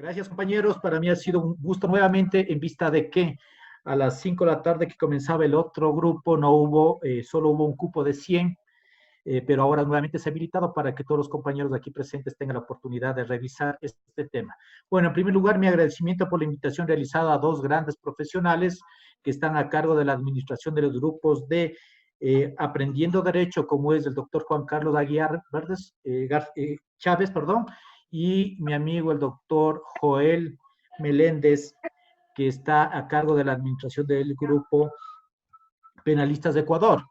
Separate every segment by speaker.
Speaker 1: Gracias, compañeros. Para mí ha sido un gusto nuevamente en vista de que a las 5 de la tarde que comenzaba el otro grupo no hubo, solo hubo un cupo de 100, pero ahora nuevamente se ha habilitado para que todos los compañeros aquí presentes tengan la oportunidad de revisar este tema. Bueno, en primer lugar, mi agradecimiento por la invitación realizada a dos grandes profesionales que están a cargo de la administración de los grupos de Aprendiendo Derecho, como es el doctor Juan Carlos Aguiar Verdes, Chávez, perdón, y mi amigo el doctor Joel Meléndez, que está a cargo de la administración del grupo Penalistas de Ecuador.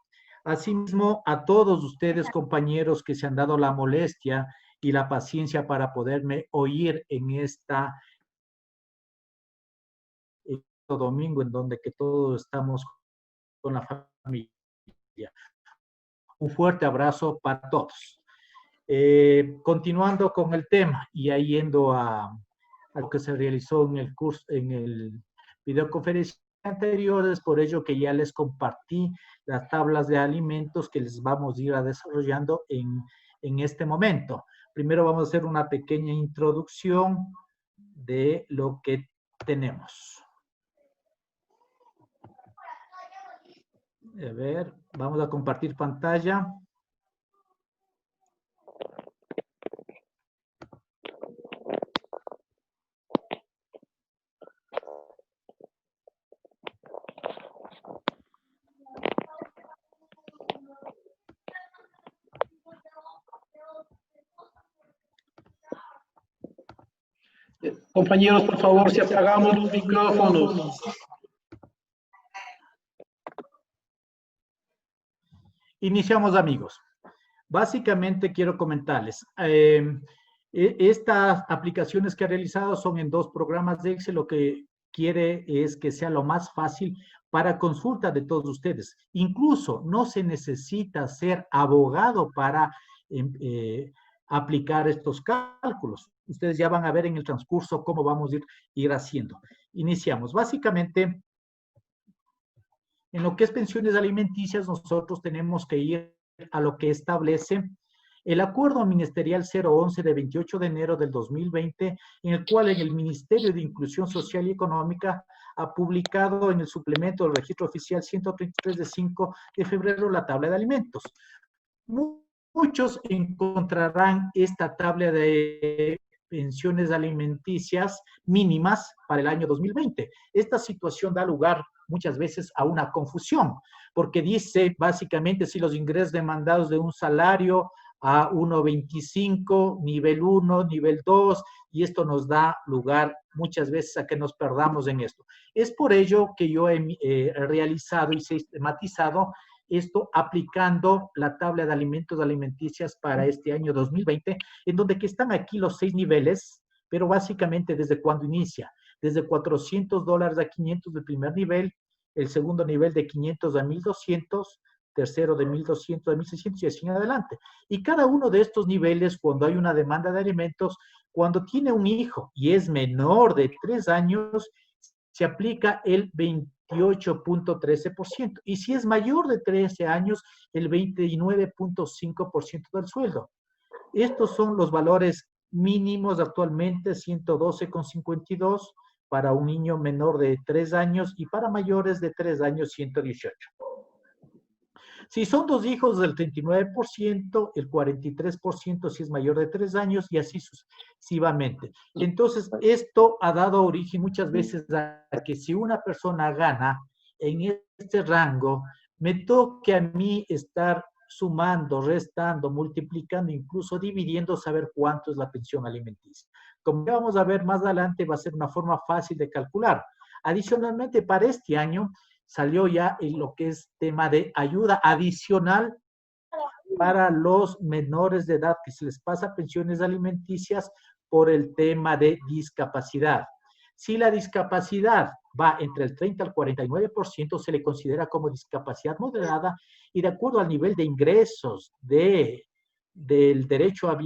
Speaker 1: Asimismo, a todos ustedes, compañeros, que se han dado la molestia y la paciencia para poderme oír en este domingo, en donde que todos estamos con la familia. Un fuerte abrazo para todos. Continuando con el tema y ahí yendo a lo que se realizó en el curso, en el videoconferencia anteriores, por ello que ya les compartí las tablas de alimentos que les vamos a ir a desarrollando en este momento. Primero vamos a hacer una pequeña introducción de lo que tenemos. A ver, vamos a compartir pantalla.
Speaker 2: Compañeros, por favor, si apagamos los micrófonos.
Speaker 1: Iniciamos, amigos. Básicamente quiero comentarles, estas aplicaciones que he realizado son en dos programas de Excel. Lo que quiere es que sea lo más fácil para consulta de todos ustedes. Incluso no se necesita ser abogado para aplicar estos cálculos. Ustedes ya van a ver en el transcurso cómo vamos a ir haciendo. Iniciamos. Básicamente, en lo que es pensiones alimenticias, nosotros tenemos que ir a lo que establece el Acuerdo Ministerial 011 de 28 de enero del 2020, en el cual el Ministerio de Inclusión Social y Económica ha publicado en el suplemento del registro oficial 133 de 5 de febrero la tabla de alimentos. Muchos encontrarán esta tabla de pensiones alimenticias mínimas para el año 2020. Esta situación da lugar muchas veces a una confusión, porque dice básicamente si los ingresos demandados de un salario a 1.25, nivel 1, nivel 2, y esto nos da lugar muchas veces a que nos perdamos en esto. Es por ello que yo he realizado y sistematizado esto aplicando la tabla de alimentos alimenticias para este año 2020, en donde que están aquí los 6 niveles, pero básicamente desde cuando inicia, desde $400 a 500 del primer nivel, el segundo nivel de 500 a 1200, tercero de 1200 a 1600 y así en adelante. Y cada uno de estos niveles, cuando hay una demanda de alimentos, cuando tiene un hijo y es menor de 3 años, se aplica el 28.13%. Y si es mayor de 13 años, el 29.5% del sueldo. Estos son los valores mínimos actualmente, 112,52 para un niño menor de 3 años y para mayores de 3 años, 118. Si son 2 hijos, del 39%, el 43% si es mayor de 3 años y así sucesivamente. Entonces, esto ha dado origen muchas veces a que si una persona gana en este rango, me toque a mí estar sumando, restando, multiplicando, incluso dividiendo, saber cuánto es la pensión alimenticia. Como ya vamos a ver más adelante, va a ser una forma fácil de calcular. Adicionalmente, para este año, salió ya en lo que es tema de ayuda adicional para los menores de edad que se les pasa pensiones alimenticias por el tema de discapacidad. Si la discapacidad va entre el 30 al 49%, se le considera como discapacidad moderada y de acuerdo al nivel de ingresos del derecho al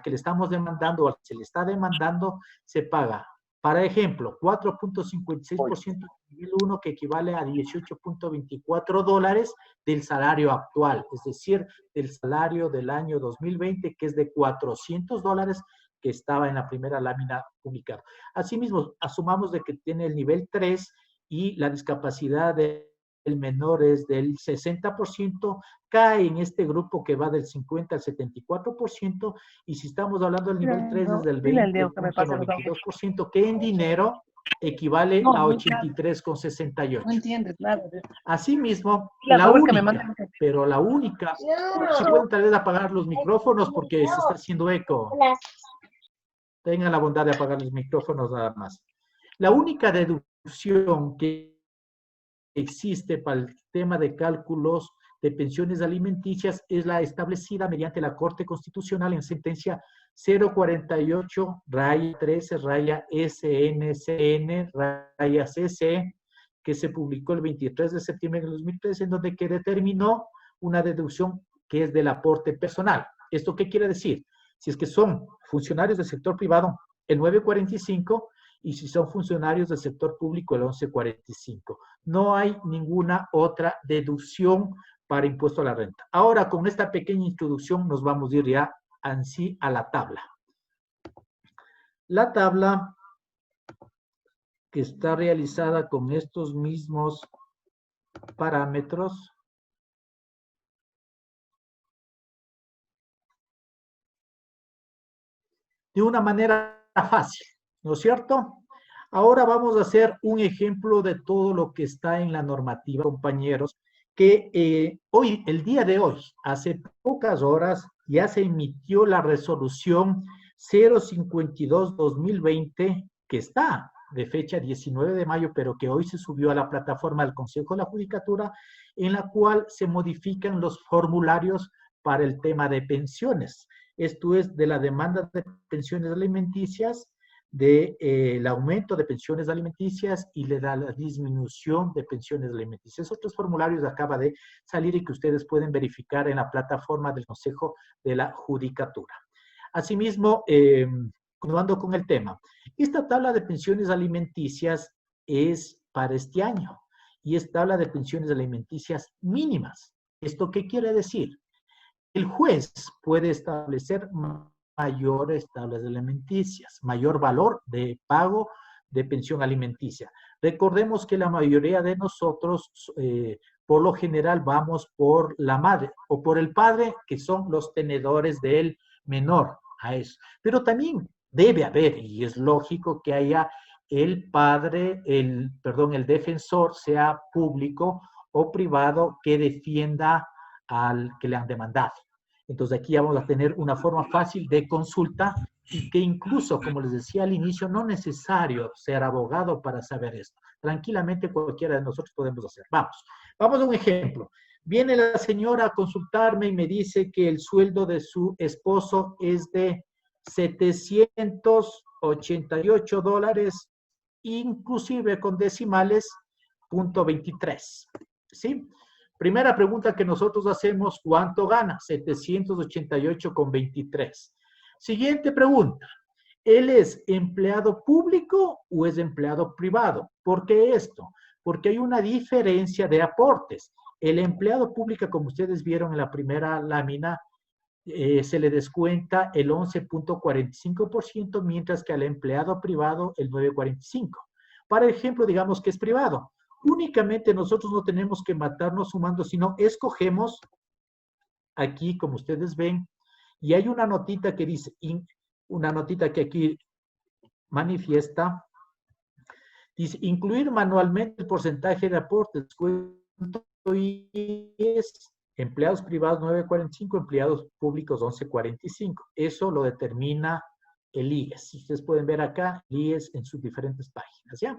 Speaker 1: que le estamos demandando o al que se le está demandando, se paga. Para ejemplo, 4.56% nivel 1, que equivale a $18.24 del salario actual, es decir, del salario del año 2020, que es de $400, que estaba en la primera lámina publicada. Asimismo, asumamos de que tiene el nivel 3 y la discapacidad del menor es del 60%, cae en este grupo que va del 50 al 74%, y si estamos hablando del nivel 3 es del 20.92%, que en dinero equivale a 83,68.
Speaker 3: No entiendes nada.
Speaker 1: Asimismo, la única, pero la única, se pueden tal vez apagar los micrófonos porque se está haciendo eco. Tengan la bondad de apagar los micrófonos nada más. La única deducción que existe para el tema de cálculos de pensiones alimenticias es la establecida mediante la Corte Constitucional en sentencia 048-13-SNCN-CC, que se publicó el 23 de septiembre de 2003, en donde que determinó una deducción que es del aporte personal. ¿Esto qué quiere decir? Si es que son funcionarios del sector privado, el 945, y si son funcionarios del sector público, el 1145. No hay ninguna otra deducción para impuesto a la renta. Ahora, con esta pequeña introducción, nos vamos a ir ya así a la tabla. La tabla que está realizada con estos mismos parámetros de una manera fácil, ¿no es cierto? Ahora vamos a hacer un ejemplo de todo lo que está en la normativa, compañeros, que hoy, el día de hoy, hace pocas horas, ya se emitió la resolución 052-2020, que está de fecha 19 de mayo, pero que hoy se subió a la plataforma del Consejo de la Judicatura, en la cual se modifican los formularios para el tema de pensiones. Esto es de la demanda de pensiones alimenticias, del aumento de pensiones alimenticias y le da la disminución de pensiones alimenticias. Esos tres formularios acaba de salir y que ustedes pueden verificar en la plataforma del Consejo de la Judicatura. Asimismo, continuando con el tema, esta tabla de pensiones alimenticias es para este año y es tabla de pensiones alimenticias mínimas. ¿Esto qué quiere decir? El juez puede establecer mayores tablas alimenticias, mayor valor de pago de pensión alimenticia. Recordemos que la mayoría de nosotros, por lo general, vamos por la madre o por el padre, que son los tenedores del menor a eso. Pero también debe haber, y es lógico que haya el padre, el defensor, sea público o privado, que defienda al que le han demandado. Entonces aquí vamos a tener una forma fácil de consulta y que incluso, como les decía al inicio, no es necesario ser abogado para saber esto. Tranquilamente cualquiera de nosotros podemos hacer. Vamos a un ejemplo. Viene la señora a consultarme y me dice que el sueldo de su esposo es de $788, inclusive con decimales, .23, ¿sí? Primera pregunta que nosotros hacemos, ¿cuánto gana? 788,23. Siguiente pregunta, ¿él es empleado público o es empleado privado? ¿Por qué esto? Porque hay una diferencia de aportes. El empleado público, como ustedes vieron en la primera lámina, se le descuenta el 11.45%, mientras que al empleado privado el 9.45%. Para ejemplo, digamos que es privado. Únicamente nosotros no tenemos que matarnos sumando, sino escogemos aquí, como ustedes ven, y hay una notita que dice, una notita que aquí manifiesta, dice, incluir manualmente el porcentaje de aportes, y es empleados privados 9.45, empleados públicos 11.45. Eso lo determina el IES. Ustedes pueden ver acá el IES en sus diferentes páginas, ¿ya?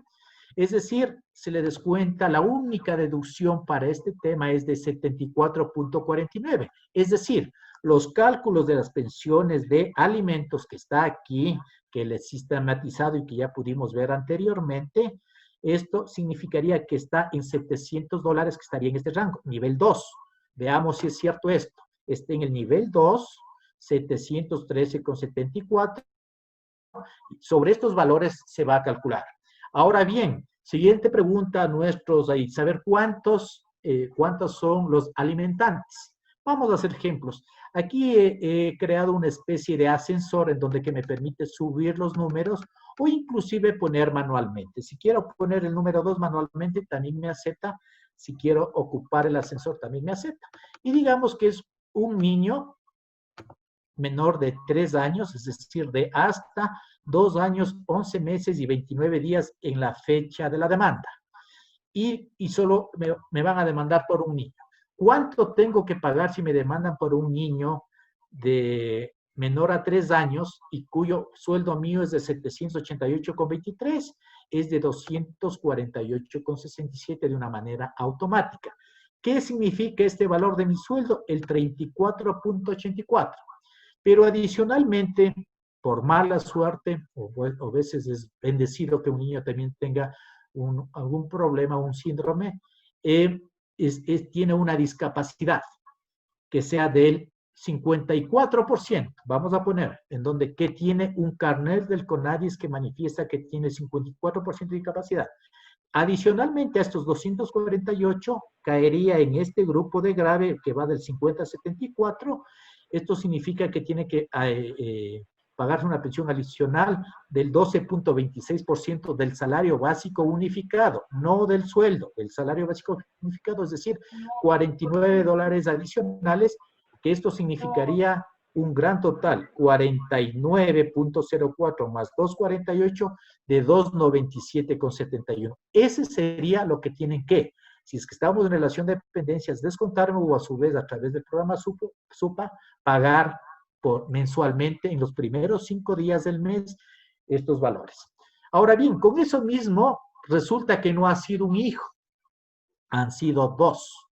Speaker 1: Es decir, se le descuenta, la única deducción para este tema es de 74.49. Es decir, los cálculos de las pensiones de alimentos que está aquí, que les he sistematizado y que ya pudimos ver anteriormente, esto significaría que está en $700, que estaría en este rango, nivel 2. Veamos si es cierto esto. Está en el nivel 2, 713,74. Sobre estos valores se va a calcular. Ahora bien, siguiente pregunta a nuestros ahí, saber cuántos son los alimentantes. Vamos a hacer ejemplos. Aquí he creado una especie de ascensor en donde que me permite subir los números o inclusive poner manualmente. Si quiero poner el número 2 manualmente, también me acepta. Si quiero ocupar el ascensor, también me acepta. Y digamos que es un niño menor de 3 años, es decir, de hasta 2 años, 11 meses y 29 días en la fecha de la demanda. Y solo me van a demandar por un niño. ¿Cuánto tengo que pagar si me demandan por un niño de menor a 3 años y cuyo sueldo mío es de 788,23? Es de 248,67 de una manera automática. ¿Qué significa este valor de mi sueldo? El 34,84. Pero adicionalmente, por mala suerte, o a veces es bendecido que un niño también tenga algún problema, un síndrome, tiene una discapacidad que sea del 54%, vamos a poner, en donde que tiene un carnet del CONADIS que manifiesta que tiene 54% de discapacidad. Adicionalmente a estos 248, caería en este grupo de grave que va del 50 a 74. Esto significa que tiene que pagarse una pensión adicional del 12,26% del salario básico unificado, no del sueldo, del salario básico unificado, es decir, $49 adicionales, que esto significaría un gran total, 49,04 más 2,48 de 297,71. Ese sería lo que tienen que, si es que estamos en relación de dependencias, descontarme o a su vez a través del programa SUPA, pagar mensualmente en los primeros 5 días del mes estos valores. Ahora bien, con eso mismo resulta que no ha sido un hijo, han sido 2.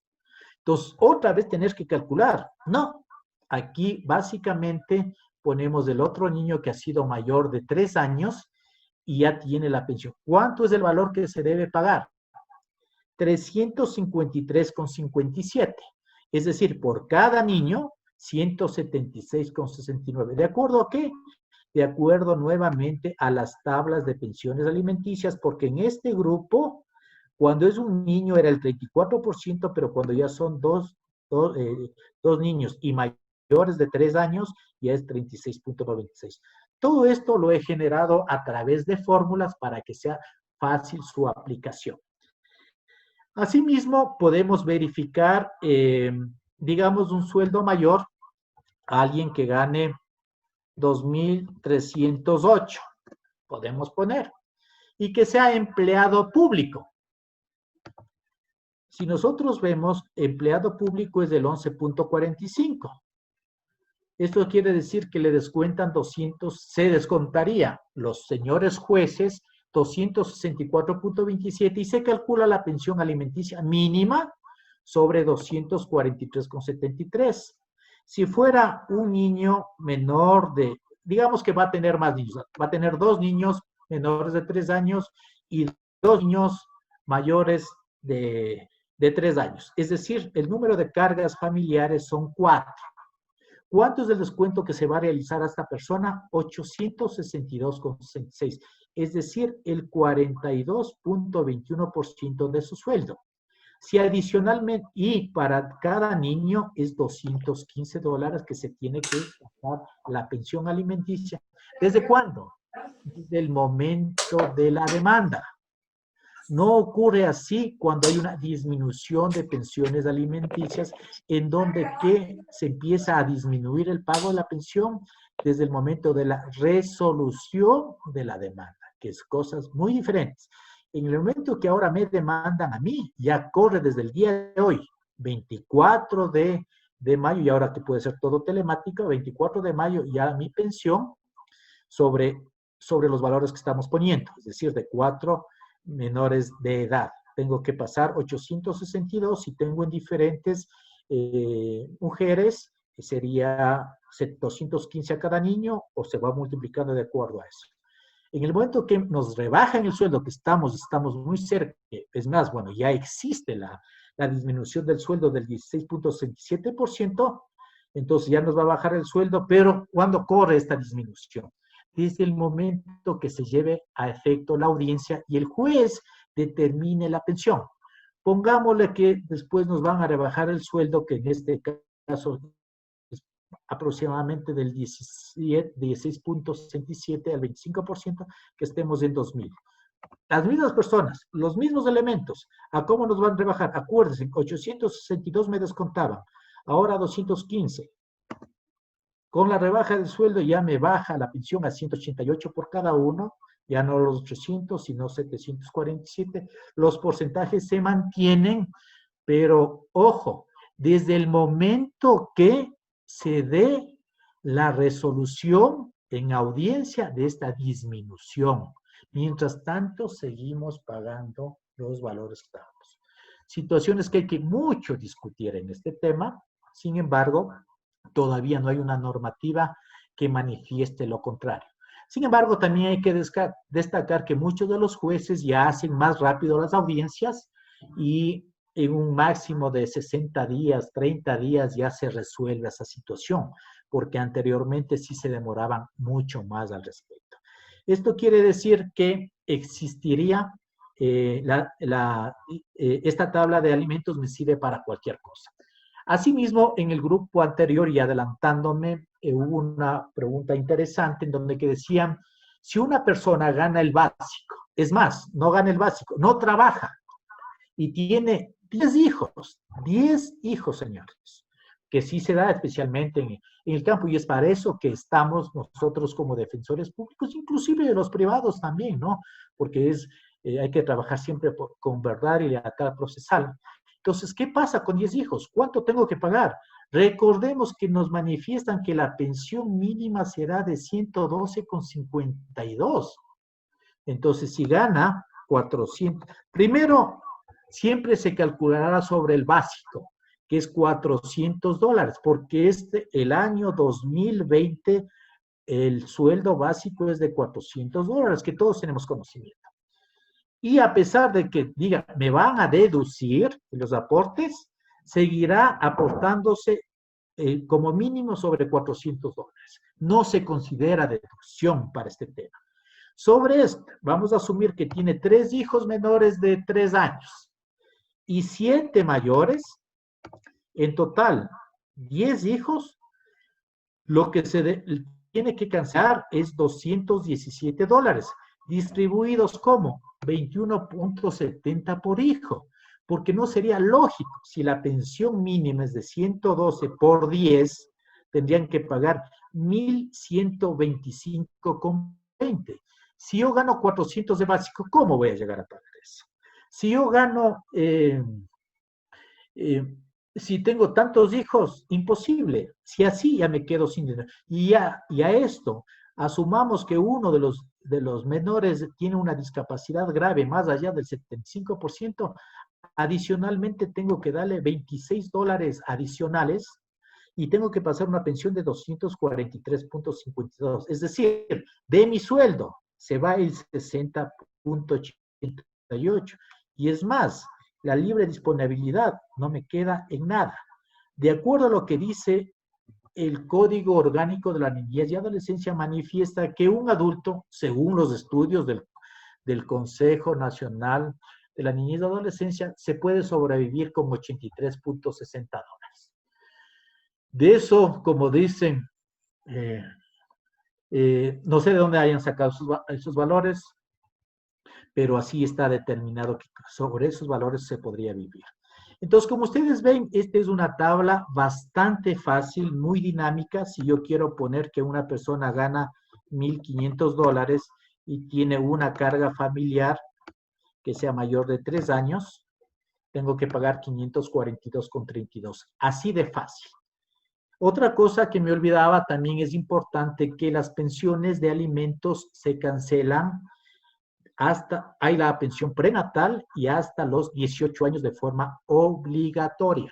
Speaker 1: Entonces, otra vez tenés que calcular. No, aquí básicamente ponemos el otro niño que ha sido mayor de 3 años y ya tiene la pensión. ¿Cuánto es el valor que se debe pagar? 353,57. Es decir, por cada niño, 176,69. ¿De acuerdo a qué? De acuerdo nuevamente a las tablas de pensiones alimenticias, porque en este grupo, cuando es un niño era el 34%, pero cuando ya son dos niños y mayores de 3 años, ya es 36,96. Todo esto lo he generado a través de fórmulas para que sea fácil su aplicación. Asimismo, podemos verificar, digamos, un sueldo mayor a alguien que gane 2,308, podemos poner, y que sea empleado público. Si nosotros vemos, empleado público es del 11,45. Esto quiere decir que le descuentan 200, se descontaría los señores jueces 264,27 y se calcula la pensión alimenticia mínima sobre 243,73. Si fuera un niño menor de, digamos que va a tener más niños, va a tener 2 niños menores de 3 años y 2 niños mayores de 3 años. Es decir, el número de cargas familiares son 4. ¿Cuánto es el descuento que se va a realizar a esta persona? 862,66. Es decir, el 42,21% de su sueldo. Si adicionalmente, y para cada niño es $215 que se tiene que pagar la pensión alimenticia. ¿Desde cuándo? Desde el momento de la demanda. No ocurre así cuando hay una disminución de pensiones alimenticias en donde que se empieza a disminuir el pago de la pensión desde el momento de la resolución de la demanda, que es cosas muy diferentes. En el momento que ahora me demandan a mí, ya corre desde el día de hoy, 24 de mayo, y ahora que puede ser todo telemático, 24 de mayo ya mi pensión sobre los valores que estamos poniendo, es decir, de 4 menores de edad. Tengo que pasar 862 si tengo en diferentes mujeres, que sería 215 a cada niño o se va multiplicando de acuerdo a eso. En el momento que nos rebajan el sueldo, que estamos muy cerca, es más, bueno, ya existe la disminución del sueldo del 16,67%, entonces ya nos va a bajar el sueldo, pero ¿cuándo corre esta disminución? Desde el momento que se lleve a efecto la audiencia y el juez determine la pensión. Pongámosle que después nos van a rebajar el sueldo, que en este caso es aproximadamente del 16.67 al 25%, que estemos en 2000. Las mismas personas, los mismos elementos, ¿a cómo nos van a rebajar? Acuérdense, 862 me descontaban, ahora 215. Con la rebaja del sueldo ya me baja la pensión a 188 por cada uno, ya no los 800, sino 747. Los porcentajes se mantienen, pero ojo, desde el momento que se dé la resolución en audiencia de esta disminución. Mientras tanto, seguimos pagando los valores que damos. Situaciones que hay que mucho discutir en este tema, sin embargo, todavía no hay una normativa que manifieste lo contrario. Sin embargo, también hay que destacar que muchos de los jueces ya hacen más rápido las audiencias y en un máximo de 60 días, 30 días ya se resuelve esa situación, porque anteriormente sí se demoraban mucho más al respecto. Esto quiere decir que existiría, esta tabla de alimentos me sirve para cualquier cosa. Asimismo, en el grupo anterior, y adelantándome, hubo una pregunta interesante en donde que decían, si una persona gana el básico, es más, no gana el básico, no trabaja, y tiene 10 hijos, señores, que sí se da especialmente en el campo, y es para eso que estamos nosotros como defensores públicos, inclusive de los privados también, ¿no? Porque hay que trabajar siempre con verdad y lealtad procesal. Entonces, ¿qué pasa con 10 hijos? ¿Cuánto tengo que pagar? Recordemos que nos manifiestan que la pensión mínima será de 112,52. Entonces, si gana 400, primero, siempre se calculará sobre el básico, que es $400, porque el año 2020, el sueldo básico es de $400, que todos tenemos conocimiento. Y a pesar de que diga, me van a deducir los aportes, seguirá aportándose como mínimo sobre $400. No se considera deducción para este tema. Sobre esto, vamos a asumir que tiene 3 hijos menores de 3 años y 7 mayores, en total 10 hijos, lo que se tiene que cancelar es $217, distribuidos como 21.70 por hijo, porque no sería lógico. Si la pensión mínima es de 112 por 10, tendrían que pagar 1.125,20. Si yo gano 400 de básico, ¿cómo voy a llegar a pagar eso? Si yo gano, si tengo tantos hijos, imposible. Si así ya me quedo sin dinero. Y a esto, asumamos que uno de los menores tiene una discapacidad grave más allá del 75%, adicionalmente tengo que darle $26 adicionales y tengo que pasar una pensión de 243.52. Es decir, de mi sueldo se va el 60.88. Y es más, la libre disponibilidad no me queda en nada. De acuerdo a lo que dice el Código Orgánico de la Niñez y Adolescencia, manifiesta que un adulto, según los estudios del Consejo Nacional de la Niñez y Adolescencia, se puede sobrevivir con $83.60. De eso, como dicen, no sé de dónde hayan sacado esos valores, pero así está determinado que sobre esos valores se podría vivir. Entonces, como ustedes ven, esta es una tabla bastante fácil, muy dinámica. Si yo quiero poner que una persona gana $1.500 y tiene una carga familiar que sea mayor de 3 años, tengo que pagar 542,32. Así de fácil. Otra cosa que me olvidaba, también es importante que las pensiones de alimentos se cancelan hay la pensión prenatal y hasta los 18 años de forma obligatoria.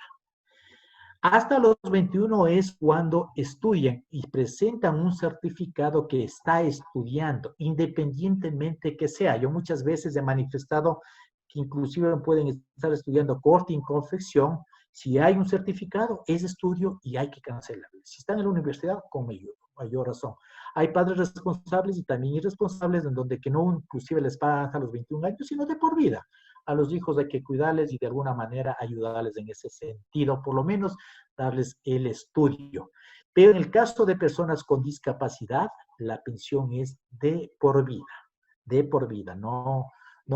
Speaker 1: Hasta los 21 es cuando estudian y presentan un certificado que está estudiando, independientemente que sea. Yo muchas veces he manifestado que inclusive pueden estar estudiando corte y confección. Si hay un certificado, es estudio y hay que cancelarlo. Si están en la universidad, con mayor razón. Hay padres responsables y también irresponsables en donde que no inclusive les pagan hasta los 21 años, sino de por vida. A los hijos hay que cuidarles y de alguna manera ayudarles en ese sentido, por lo menos darles el estudio. Pero en el caso de personas con discapacidad, la pensión es de por vida. No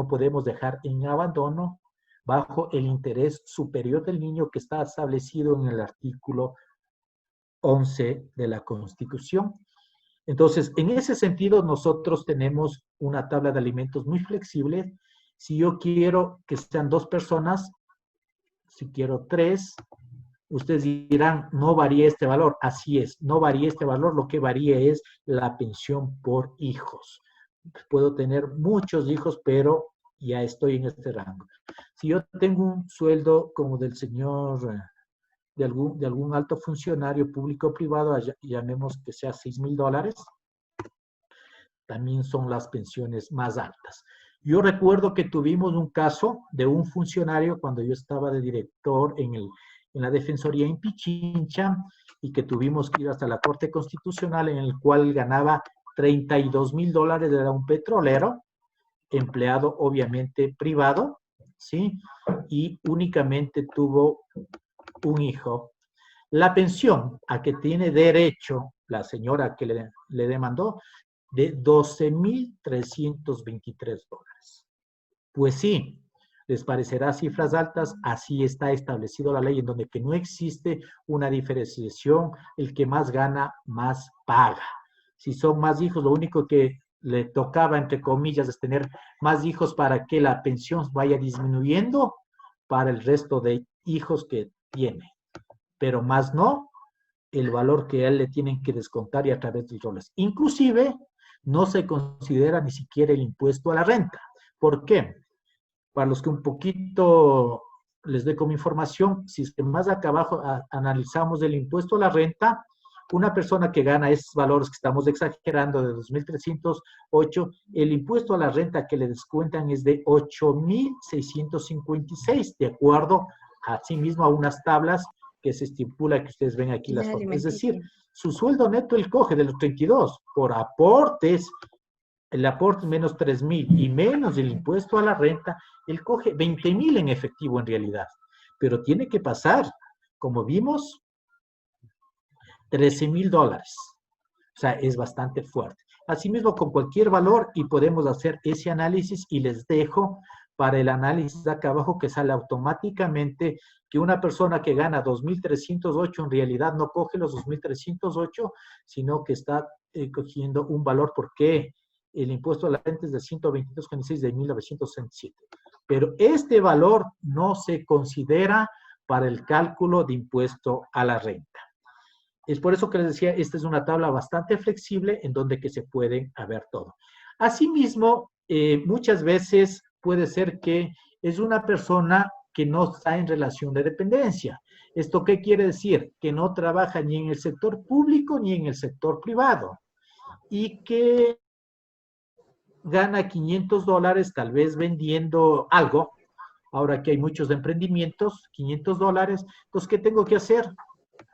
Speaker 1: podemos dejar en abandono bajo el interés superior del niño que está establecido en el artículo 11 de la Constitución. Entonces, en ese sentido, nosotros tenemos una tabla de alimentos muy flexible. Si yo quiero que sean 2 personas, si quiero 3, ustedes dirán, no varía este valor. Así es, no varía este valor, lo que varía es la pensión por hijos. Puedo tener muchos hijos, pero ya estoy en este rango. Si yo tengo un sueldo como del señor, de algún alto funcionario público o privado, llamemos que sea $6,000, también son las pensiones más altas. Yo recuerdo que tuvimos un caso de un funcionario cuando yo estaba de director en la Defensoría en Pichincha y que tuvimos que ir hasta la Corte Constitucional, en el cual ganaba $32,000, era un petrolero, empleado obviamente privado, ¿sí? Y únicamente tuvo un hijo. La pensión a que tiene derecho la señora que le demandó, de $12,323. Pues sí, les parecerá cifras altas, así está establecido la ley, en donde que no existe una diferenciación, el que más gana, más paga. Si son más hijos, lo único que le tocaba, entre comillas, es tener más hijos para que la pensión vaya disminuyendo para el resto de hijos que tiene, pero más no el valor que a él le tienen que descontar y a través de los roles. Inclusive, no se considera ni siquiera el impuesto a la renta. ¿Por qué? Para los que un poquito les doy como información, si es que más acá abajo analizamos el impuesto a la renta, una persona que gana esos valores que estamos exagerando de 2,308, el impuesto a la renta que le descuentan es de 8,656, de acuerdo asimismo a unas tablas que se estipula que ustedes ven aquí las fotos. Es decir, su sueldo neto él coge de los 32 por aportes, el aporte menos 3,000 y menos el impuesto a la renta, él coge 20,000 en efectivo en realidad. Pero tiene que pasar, como vimos, $13,000. O sea, es bastante fuerte. Asimismo, con cualquier valor y podemos hacer ese análisis y les dejo para el análisis de acá abajo que sale automáticamente que una persona que gana 2,308 en realidad no coge los 2,308, sino que está cogiendo un valor porque el impuesto a la renta es de 122,6 de 1967. Pero este valor no se considera para el cálculo de impuesto a la renta. Es por eso que les decía, esta es una tabla bastante flexible en donde que se pueden ver todo. Asimismo, muchas veces puede ser que es una persona que no está en relación de dependencia. ¿Esto qué quiere decir? Que no trabaja ni en el sector público ni en el sector privado y que gana $500 tal vez vendiendo algo. Ahora que hay muchos emprendimientos, $500. Entonces, ¿qué tengo que hacer?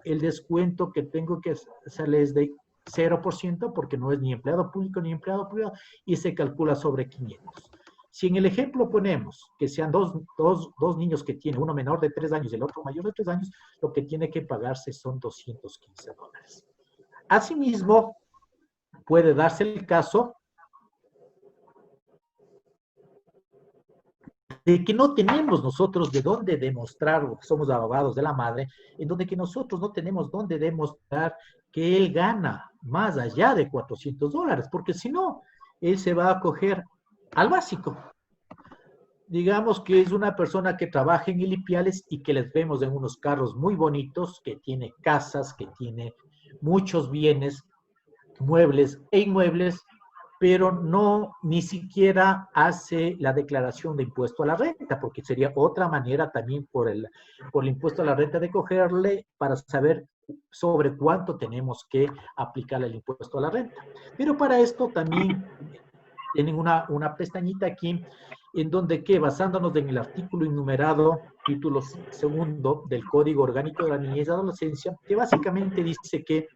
Speaker 1: El descuento que tengo que hacerle es de 0% porque no es ni empleado público ni empleado privado y se calcula sobre 500. Si en el ejemplo ponemos que sean dos niños que tienen, uno menor de 3 años y el otro mayor de 3 años, lo que tiene que pagarse son $215. Asimismo, puede darse el caso de que no tenemos nosotros de dónde demostrar, que somos abogados de la madre, en donde que nosotros no tenemos dónde demostrar que él gana más allá de $400, porque si no, él se va a acoger al básico. Digamos que es una persona que trabaja en Ilipiales y que les vemos en unos carros muy bonitos, que tiene casas, que tiene muchos bienes, muebles e inmuebles, pero no ni siquiera hace la declaración de impuesto a la renta, porque sería otra manera también por el impuesto a la renta de cogerle para saber sobre cuánto tenemos que aplicar el impuesto a la renta. Pero para esto también tienen una pestañita aquí en donde que, basándonos en el artículo enumerado, título 2 del Código Orgánico de la Niñez y Adolescencia, que básicamente dice que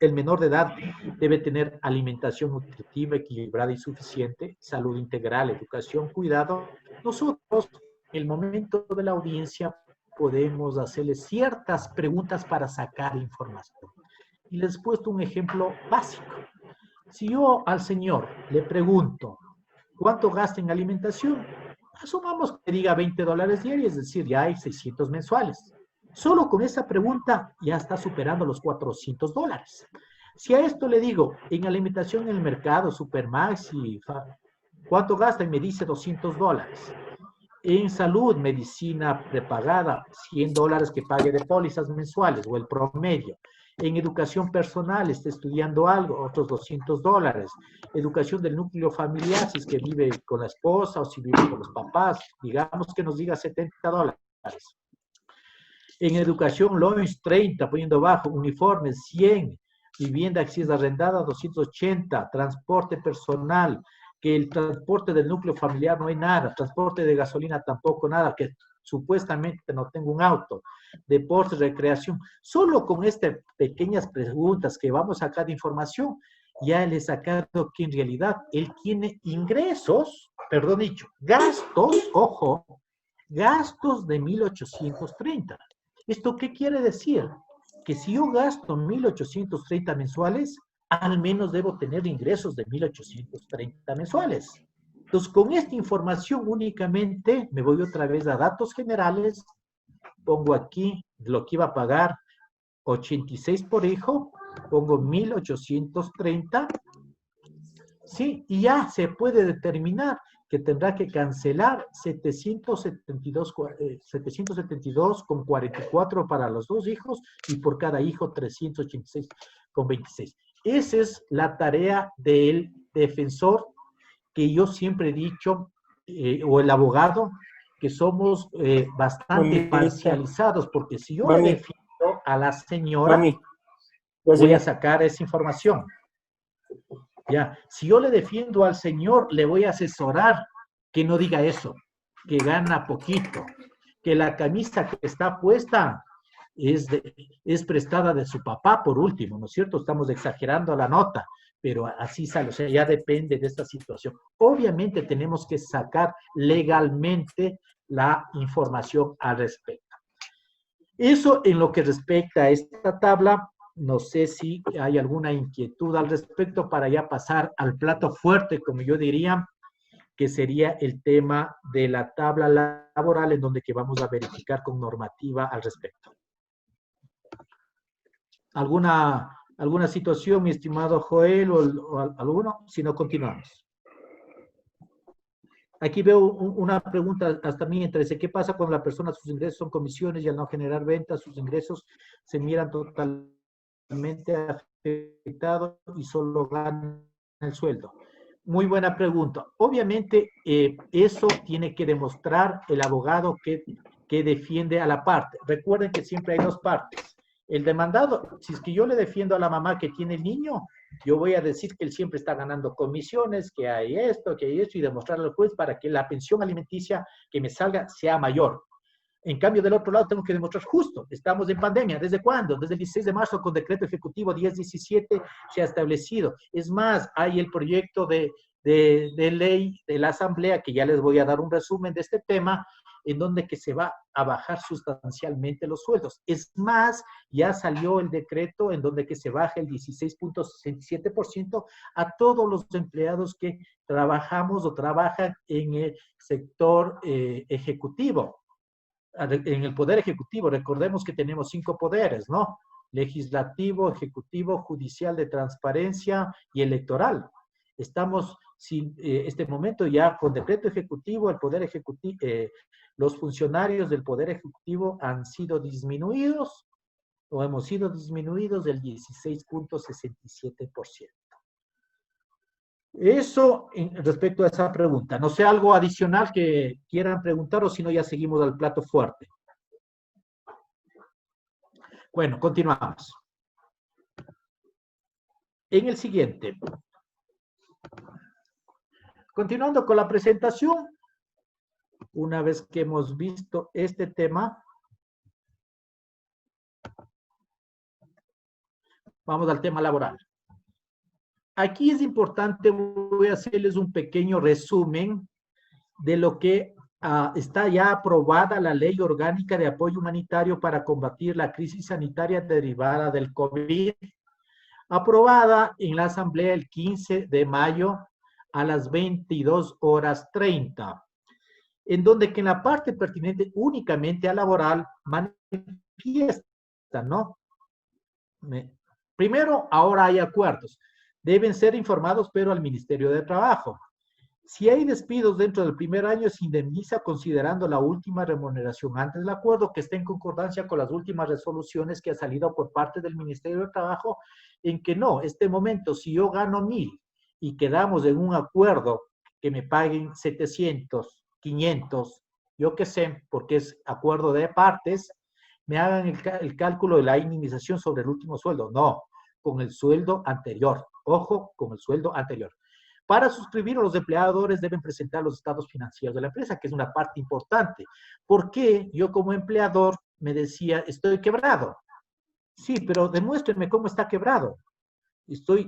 Speaker 1: el menor de edad debe tener alimentación nutritiva, equilibrada y suficiente, salud integral, educación, cuidado. Nosotros, en el momento de la audiencia, podemos hacerle ciertas preguntas para sacar información. Y les he puesto un ejemplo básico. Si yo al señor le pregunto cuánto gasta en alimentación, asumamos que diga $20 diarios, es decir, ya hay 600 mensuales. Solo con esa pregunta ya está superando los $400. Si a esto le digo, en alimentación en el mercado, Supermax y ¿cuánto gasta? Y me dice $200. En salud, medicina prepagada, $100 que pague de pólizas mensuales o el promedio. En educación personal, está estudiando algo, otros $200. Educación del núcleo familiar, si es que vive con la esposa o si vive con los papás, digamos que nos diga $70. En educación, loans, 30, poniendo bajo, uniformes, 100, vivienda si es arrendada, 280, transporte personal, que el transporte del núcleo familiar no hay nada, transporte de gasolina tampoco nada, que supuestamente no tengo un auto, deporte, recreación. Solo con estas pequeñas preguntas que vamos a sacar de información, ya le he sacado que en realidad él tiene ingresos, perdón dicho, gastos, ojo, gastos de 1.830. ¿Esto qué quiere decir? Que si yo gasto 1.830 mensuales, al menos debo tener ingresos de 1.830 mensuales. Entonces, con esta información únicamente me voy otra vez a datos generales, pongo aquí lo que iba a pagar, 86 por hijo, pongo 1.830, sí, y ya se puede determinar que tendrá que cancelar 772,44 para los 2 hijos y por cada hijo 386,26. Esa es la tarea del defensor que yo siempre he dicho, o el abogado, que somos bastante parcializados, porque si yo le defiendo a la señora, voy a sacar esa información. Ya, si yo le defiendo al señor, le voy a asesorar que no diga eso, que gana poquito, que la camisa que está puesta es prestada de su papá, por último, ¿no es cierto? Estamos exagerando la nota, pero así sale, o sea, ya depende de esta situación. Obviamente tenemos que sacar legalmente la información al respecto. Eso en lo que respecta a esta tabla. No sé si hay alguna inquietud al respecto para ya pasar al plato fuerte, como yo diría, que sería el tema de la tabla laboral, en donde que vamos a verificar con normativa al respecto. ¿Alguna situación, mi estimado Joel, o alguno? Si no, continuamos. Aquí veo una pregunta hasta mí entre ese, ¿qué pasa cuando la persona, sus ingresos son comisiones y al no generar ventas, sus ingresos se miran totalmente afectado y solo gana el sueldo? Muy buena pregunta. Obviamente, eso tiene que demostrar el abogado que defiende a la parte. Recuerden que siempre hay dos partes. El demandado, si es que yo le defiendo a la mamá que tiene el niño, yo voy a decir que él siempre está ganando comisiones, que hay esto, y demostrarle al juez para que la pensión alimenticia que me salga sea mayor. En cambio, del otro lado, tengo que demostrar justo. Estamos en pandemia. ¿Desde cuándo? Desde el 16 de marzo, con decreto ejecutivo 1017, se ha establecido. Es más, hay el proyecto de ley de la Asamblea, que ya les voy a dar un resumen de este tema, en donde que se va a bajar sustancialmente los sueldos. Es más, ya salió el decreto en donde que se baja el 16.67% a todos los empleados que trabajamos o trabajan en el sector ejecutivo. En el poder ejecutivo, recordemos que tenemos 5 poderes, ¿no? Legislativo, ejecutivo, judicial, de transparencia y electoral. Estamos, este momento ya con decreto ejecutivo, el poder ejecutivo, los funcionarios del poder ejecutivo han sido disminuidos, o hemos sido disminuidos del 16.67%. Eso respecto a esa pregunta. No sé, algo adicional que quieran preguntar, o si no ya seguimos al plato fuerte. Bueno, continuamos. En el siguiente. Continuando con la presentación, una vez que hemos visto este tema, vamos al tema laboral. Aquí es importante, voy a hacerles un pequeño resumen de lo que está ya aprobada la Ley Orgánica de Apoyo Humanitario para combatir la crisis sanitaria derivada del COVID aprobada en la Asamblea el 15 de mayo a las 22:30, en donde que en la parte pertinente únicamente a laboral manifiesta, ¿no? Primero, ahora hay acuerdos. Deben ser informados, pero al Ministerio de Trabajo. Si hay despidos dentro del primer año, se indemniza considerando la última remuneración antes del acuerdo, que esté en concordancia con las últimas resoluciones que ha salido por parte del Ministerio de Trabajo, en que no, este momento, si yo gano 1,000 y quedamos en un acuerdo que me paguen 700, 500, yo qué sé, porque es acuerdo de partes, me hagan el cálculo de la indemnización sobre el último sueldo. No, con el sueldo anterior. Ojo, con el sueldo anterior. Para suscribir, los empleadores deben presentar los estados financieros de la empresa, que es una parte importante. ¿Por qué yo como empleador me decía, estoy quebrado? Sí, pero demuéstrenme cómo está quebrado.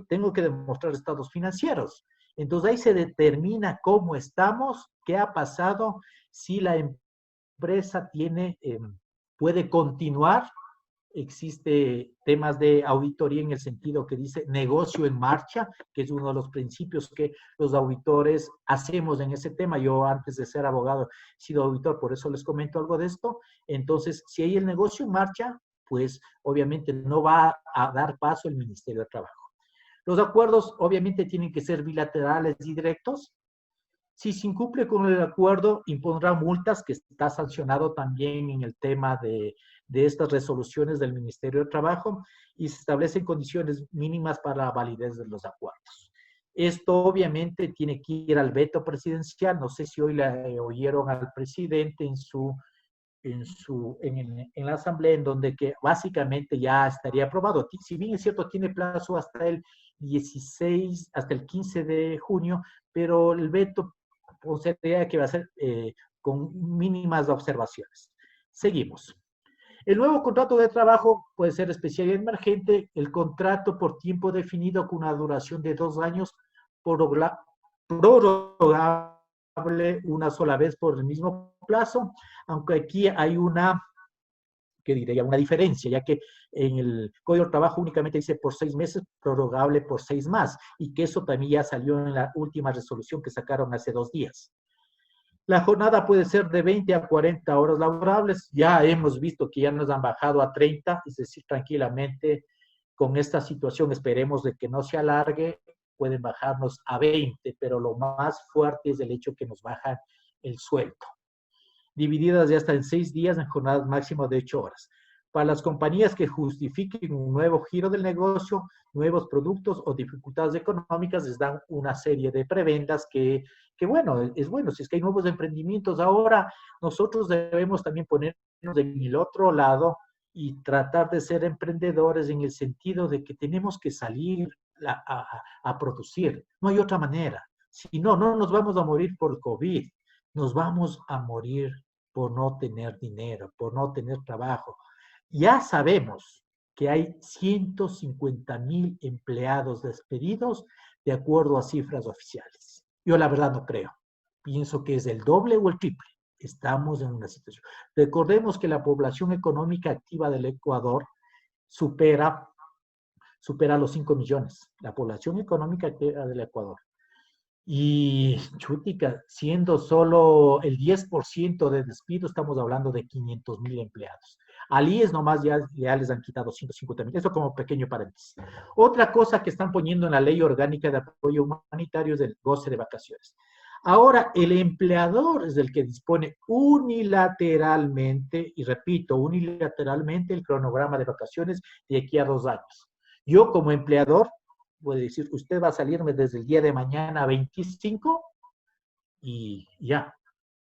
Speaker 1: Tengo que demostrar estados financieros. Entonces ahí se determina cómo estamos, qué ha pasado, si la empresa puede continuar. Existe temas de auditoría en el sentido que dice negocio en marcha, que es uno de los principios que los auditores hacemos en ese tema. Yo antes de ser abogado he sido auditor, por eso les comento algo de esto. Entonces, si hay el negocio en marcha, pues obviamente no va a dar paso el Ministerio de Trabajo. Los acuerdos obviamente tienen que ser bilaterales y directos. Si se incumple con el acuerdo, impondrá multas, que está sancionado también en el tema de estas resoluciones del Ministerio de Trabajo, y se establecen condiciones mínimas para la validez de los acuerdos. Esto obviamente tiene que ir al veto presidencial. No sé si hoy le oyeron al presidente en la asamblea, en donde que básicamente ya estaría aprobado. Si bien es cierto, tiene plazo hasta el 16, hasta el 15 de junio, pero el veto consideraría que va a ser con mínimas observaciones. Seguimos. El nuevo contrato de trabajo puede ser especial y emergente. El contrato por tiempo definido con una duración de 2 años, prorrogable una sola vez por el mismo plazo, aunque aquí hay una diferencia, ya que en el Código de Trabajo únicamente dice por 6 meses, prorrogable por 6 más, y que eso también ya salió en la última resolución que sacaron hace 2 días. La jornada puede ser de 20 a 40 horas laborables. Ya hemos visto que ya nos han bajado a 30, es decir, tranquilamente con esta situación esperemos de que no se alargue, pueden bajarnos a 20, pero lo más fuerte es el hecho que nos bajan el sueldo, divididas ya hasta en 6 días en jornadas máximas de 8 horas. Para las compañías que justifiquen un nuevo giro del negocio, nuevos productos o dificultades económicas, les dan una serie de prebendas que bueno, es bueno. Si es que hay nuevos emprendimientos ahora, nosotros debemos también ponernos en el otro lado y tratar de ser emprendedores en el sentido de que tenemos que salir a producir. No hay otra manera. Si no, no nos vamos a morir por COVID. Nos vamos a morir por no tener dinero, por no tener trabajo. Ya sabemos que hay 150,000 empleados despedidos de acuerdo a cifras oficiales. Yo la verdad no creo. Pienso que es el doble o el triple. Estamos en una situación. Recordemos que la población económica activa del Ecuador supera los 5 millones. La población económica activa del Ecuador. Y chutica, siendo solo el 10% de despido, estamos hablando de 500,000 empleados. Al IES nomás ya les han quitado 150,000. Eso como pequeño paréntesis. Otra cosa que están poniendo en la ley orgánica de apoyo humanitario es el goce de vacaciones. Ahora, el empleador es el que dispone unilateralmente, y repito, unilateralmente el cronograma de vacaciones de aquí a 2 años. Yo como empleador puede decir, usted va a salirme desde el día de mañana 25 y ya.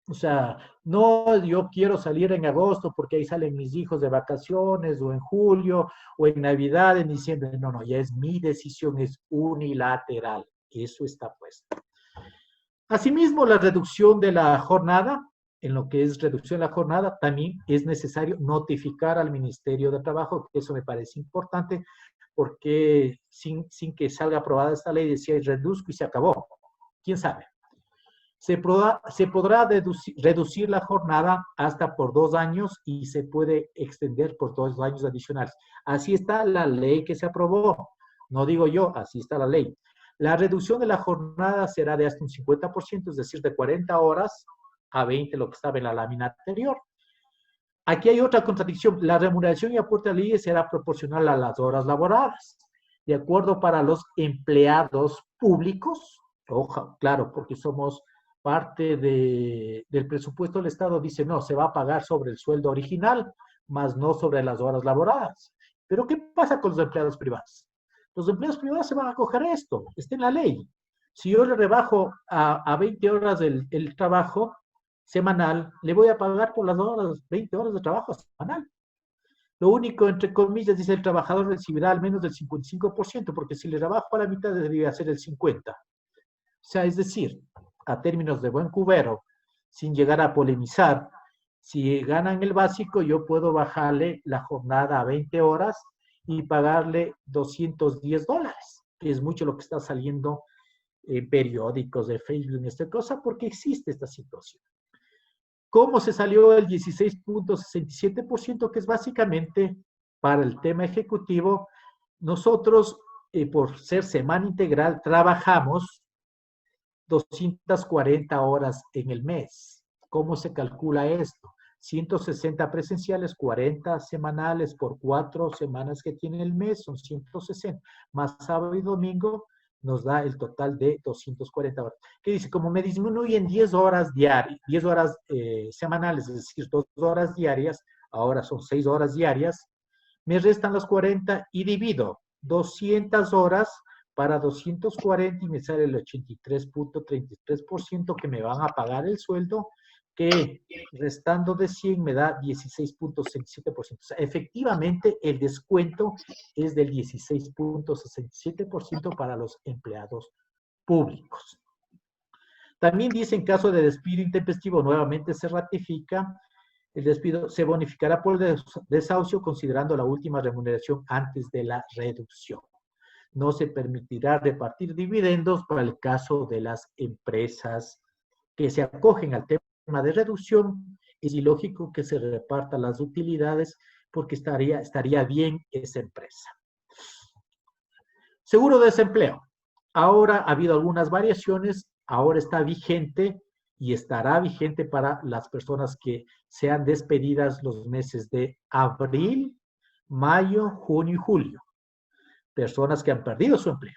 Speaker 1: O sea, no, yo quiero salir en agosto porque ahí salen mis hijos de vacaciones, o en julio, o en Navidad, en diciembre. No, no, ya es mi decisión, es unilateral. Eso está puesto. Asimismo, la reducción de la jornada, en lo que es reducción de la jornada, también es necesario notificar al Ministerio de Trabajo, que eso me parece importante, porque sin que salga aprobada esta ley decía reduzco y se acabó. ¿Quién sabe? Se podrá reducir la jornada hasta por 2 años y se puede extender por 2 años adicionales. Así está la ley que se aprobó. no digo yo, así está la ley. La reducción de la jornada será de hasta un 50%, es decir, de 40 horas a 20, lo que estaba en la lámina anterior. Aquí hay otra contradicción. La remuneración y aporte al IE será proporcional a las horas laboradas. De acuerdo para los empleados públicos, ojo, claro, porque somos parte del presupuesto del Estado, dice, no, se va a pagar sobre el sueldo original, más no sobre las horas laboradas. Pero ¿qué pasa con los empleados privados? Los empleados privados se van a coger esto, está en la ley. Si yo le rebajo a 20 horas el trabajo semanal, le voy a pagar por las horas, 20 horas de trabajo semanal. Lo único, entre comillas, dice el trabajador recibirá al menos del 55%, porque si le rebajo a la mitad debería ser el 50%. O sea, es decir, a términos de buen cubero, sin llegar a polemizar, si ganan el básico, yo puedo bajarle la jornada a 20 horas y pagarle $210, que es mucho lo que está saliendo en periódicos de Facebook, en esta cosa, porque existe esta situación. ¿Cómo se salió el 16.67%? Que es básicamente para el tema ejecutivo. Nosotros, por ser semana integral, trabajamos 240 horas en el mes. ¿Cómo se calcula esto? 160 presenciales, 40 semanales por 4 semanas que tiene el mes, son 160, más sábado y domingo, nos da el total de 240 horas. ¿Qué dice? Como me disminuyen 10 horas diarias, 10 horas semanales, es decir, 2 horas diarias, ahora son 6 horas diarias, me restan las 40 y divido 200 horas para 240 y me sale el 83.33% que me van a pagar el sueldo, que restando de 100 me da 16.67%. O sea, efectivamente, el descuento es del 16.67% para los empleados públicos. También dice, en caso de despido intempestivo, nuevamente se ratifica, el despido se bonificará por desahucio considerando la última remuneración antes de la reducción. No se permitirá repartir dividendos para el caso de las empresas que se acogen al tema de reducción. Es ilógico que se repartan las utilidades porque estaría bien esa empresa. Seguro de desempleo. Ahora ha habido algunas variaciones, ahora está vigente y estará vigente para las personas que sean despedidas los meses de abril, mayo, junio y julio. Personas que han perdido su empleo.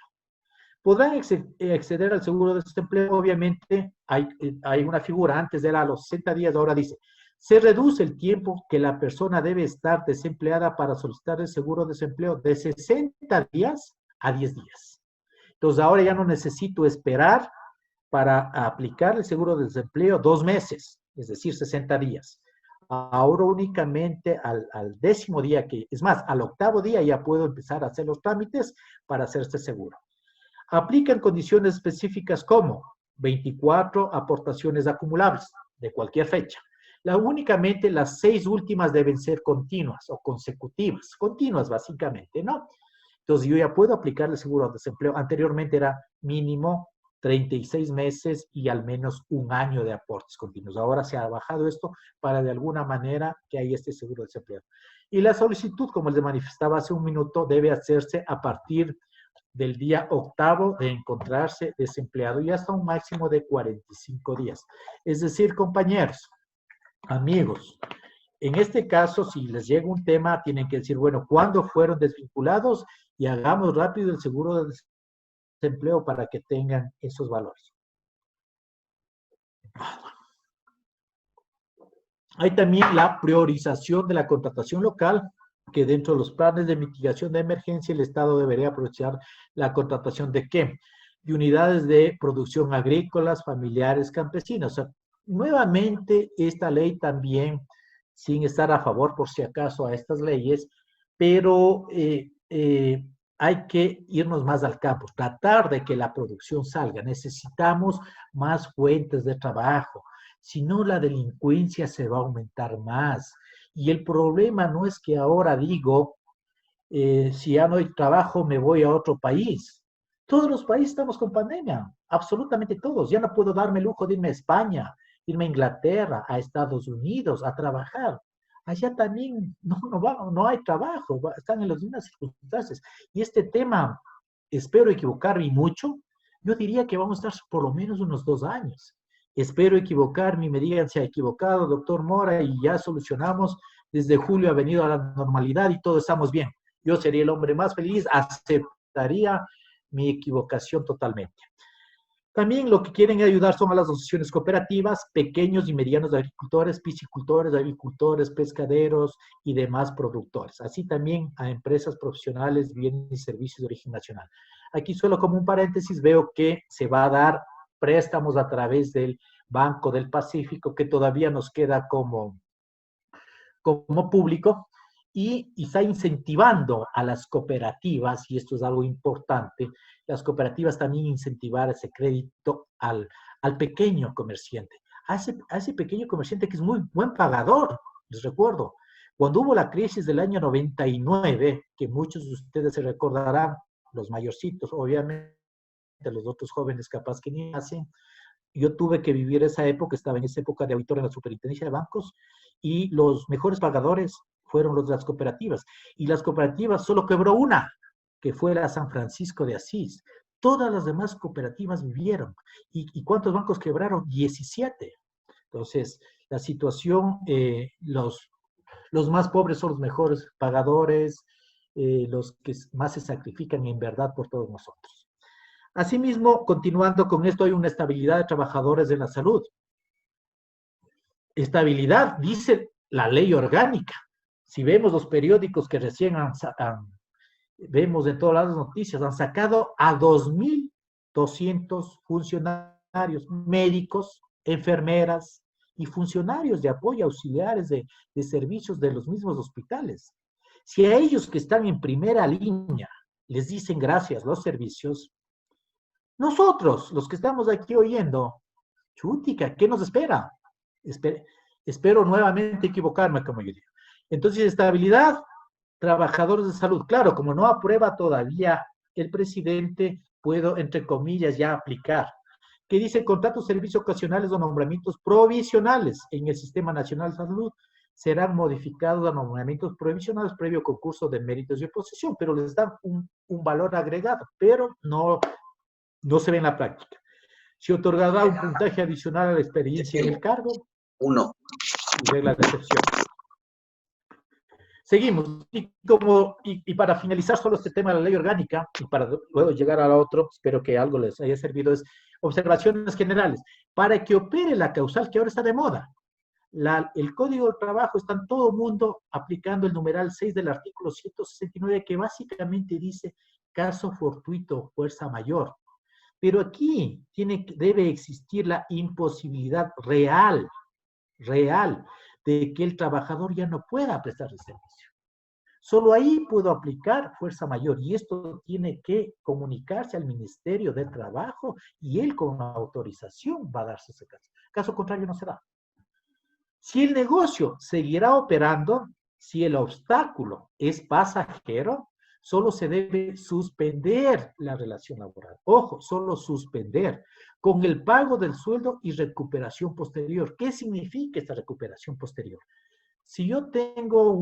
Speaker 1: Podrán acceder al seguro de desempleo, obviamente, hay una figura, antes era a los 60 días, ahora dice, se reduce el tiempo que la persona debe estar desempleada para solicitar el seguro de desempleo de 60 días a 10 días. Entonces, ahora ya no necesito esperar para aplicar el seguro de desempleo 2 meses, es decir, 60 días. Ahora únicamente al 10º día, es más, al 8º día ya puedo empezar a hacer los trámites para hacer este seguro. Aplican condiciones específicas como 24 aportaciones acumulables de cualquier fecha. Únicamente las 6 últimas deben ser continuas o consecutivas, continuas básicamente, ¿no? Entonces yo ya puedo aplicar el seguro de desempleo. Anteriormente era mínimo 36 meses y al menos 1 año de aportes continuos. Ahora se ha bajado esto para de alguna manera que haya este seguro de desempleo. Y la solicitud, como les manifestaba hace un minuto, debe hacerse a partir del día 8º de encontrarse desempleado y hasta un máximo de 45 días. Es decir, compañeros, amigos, en este caso, si les llega un tema, tienen que decir, bueno, ¿cuándo fueron desvinculados? Y hagamos rápido el seguro de desempleo para que tengan esos valores. Hay también la priorización de la contratación local, que dentro de los planes de mitigación de emergencia el Estado debería aprovechar la contratación de ¿qué? De unidades de producción agrícolas, familiares, campesinos. O sea, nuevamente esta ley también, sin estar a favor por si acaso a estas leyes, pero hay que irnos más al campo, tratar de que la producción salga. Necesitamos más fuentes de trabajo, si no la delincuencia se va a aumentar más. Y el problema no es que ahora digo, si ya no hay trabajo me voy a otro país. Todos los países estamos con pandemia, absolutamente todos. Ya no puedo darme el lujo de irme a España, irme a Inglaterra, a Estados Unidos a trabajar. Allá también no hay trabajo, están en las mismas circunstancias. Y este tema espero equivocarme mucho, yo diría que vamos a estar por lo menos unos 2 años. Espero equivocarme y me digan se ha equivocado, doctor Mora, y ya solucionamos. Desde julio ha venido a la normalidad y todo estamos bien. Yo sería el hombre más feliz, aceptaría mi equivocación totalmente. También lo que quieren ayudar son a las asociaciones cooperativas, pequeños y medianos agricultores, piscicultores, agricultores, pescaderos y demás productores. Así también a empresas profesionales, bienes y servicios de origen nacional. Aquí solo como un paréntesis veo que se va a dar préstamos a través del Banco del Pacífico, que todavía nos queda como público, y está incentivando a las cooperativas, y esto es algo importante, las cooperativas también incentivar ese crédito al pequeño comerciante, a ese pequeño comerciante que es muy buen pagador. Les recuerdo, cuando hubo la crisis del año 99, que muchos de ustedes se recordarán, los mayorcitos, obviamente, los otros jóvenes capaz que ni hacen, yo tuve que vivir esa época, estaba en esa época de auditor en la superintendencia de bancos, y los mejores pagadores fueron los de las cooperativas. Y las cooperativas solo quebró una, que fue la San Francisco de Asís. Todas las demás cooperativas vivieron. ¿Y cuántos bancos quebraron? 17. Entonces, la situación, los más pobres son los mejores pagadores, los que más se sacrifican en verdad por todos nosotros. Asimismo, continuando con esto, hay una estabilidad de trabajadores de la salud. Estabilidad, dice la ley orgánica. Si vemos los periódicos que recién vemos en todas las noticias, han sacado a 2.200 funcionarios, médicos, enfermeras y funcionarios de apoyo, auxiliares de servicios de los mismos hospitales. Si a ellos que están en primera línea les dicen gracias los servicios, nosotros, los que estamos aquí oyendo, chutica, ¿qué nos espera? Espero nuevamente equivocarme, como yo digo. Entonces, estabilidad, trabajadores de salud. Claro, como no aprueba todavía el presidente, puedo, entre comillas, ya aplicar. Que dice contratos, servicios ocasionales o nombramientos provisionales en el Sistema Nacional de Salud serán modificados a nombramientos provisionales previo concurso de méritos y oposición, pero les dan un valor agregado, pero no se ve en la práctica. Se otorgará un puntaje adicional a la experiencia en el cargo.
Speaker 3: 1.
Speaker 1: Regla de excepción. Seguimos. Y para finalizar solo este tema de la ley orgánica, y para luego llegar a la otro, espero que algo les haya servido, es observaciones generales. Para que opere la causal que ahora está de moda, el Código del Trabajo está en todo el mundo aplicando el numeral 6 del artículo 169, que básicamente dice caso fortuito, fuerza mayor. Pero aquí debe existir la imposibilidad real, de que el trabajador ya no pueda prestar el servicio. Solo ahí puedo aplicar fuerza mayor, y esto tiene que comunicarse al Ministerio de Trabajo, y él con autorización va a darse ese caso. Caso contrario no se da. Si el negocio seguirá operando, si el obstáculo es pasajero, solo se debe suspender la relación laboral. Ojo, solo suspender, con el pago del sueldo y recuperación posterior. ¿Qué significa esta recuperación posterior? Si yo tengo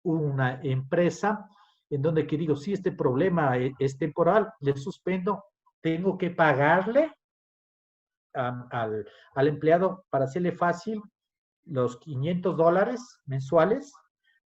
Speaker 1: una empresa en donde que digo, sí, este problema es temporal, le suspendo, tengo que pagarle al empleado, para hacerle fácil, los $500 mensuales,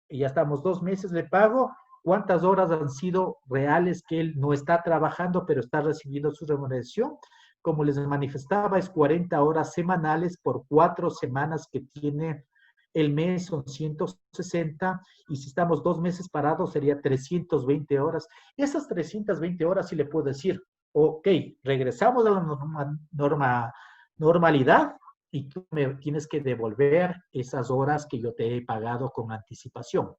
Speaker 1: y ya estamos 2 meses, le pago. ¿Cuántas horas han sido reales que él no está trabajando, pero está recibiendo su remuneración? Como les manifestaba, es 40 horas semanales por 4 semanas que tiene el mes, son 160, y si estamos 2 meses parados, sería 320 horas. Esas 320 horas sí le puedo decir, ok, regresamos a la normalidad, y tú me tienes que devolver esas horas que yo te he pagado con anticipación.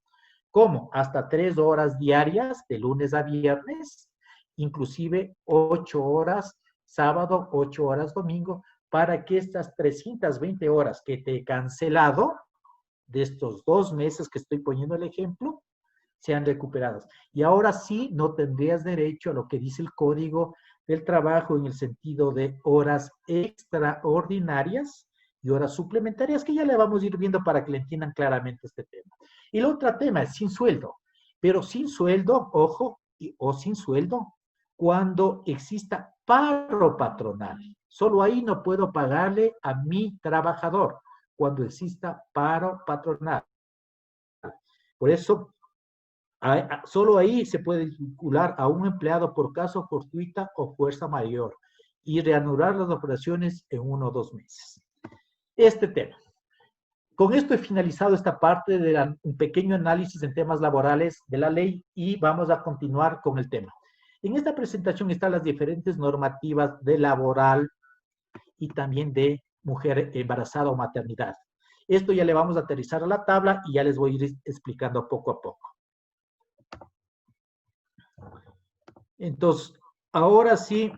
Speaker 1: ¿Cómo? Hasta 3 horas diarias, de lunes a viernes, inclusive 8 horas sábado, 8 horas domingo, para que estas 320 horas que te he cancelado, de estos 2 meses que estoy poniendo el ejemplo, sean recuperadas. Y ahora sí no tendrías derecho a lo que dice el Código del Trabajo en el sentido de horas extraordinarias y horas suplementarias, que ya le vamos a ir viendo para que le entiendan claramente este tema. Y el otro tema es sin sueldo, pero sin sueldo, ojo, o sin sueldo, cuando exista paro patronal. Solo ahí no puedo pagarle a mi trabajador, cuando exista paro patronal. Por eso, solo ahí se puede vincular a un empleado por caso fortuita o fuerza mayor y reanudar las operaciones en 1 o 2 meses. Este tema. Con esto he finalizado esta parte de un pequeño análisis en temas laborales de la ley y vamos a continuar con el tema. En esta presentación están las diferentes normativas de laboral y también de mujer embarazada o maternidad. Esto ya le vamos a aterrizar a la tabla y ya les voy a ir explicando poco a poco. Entonces, ahora sí,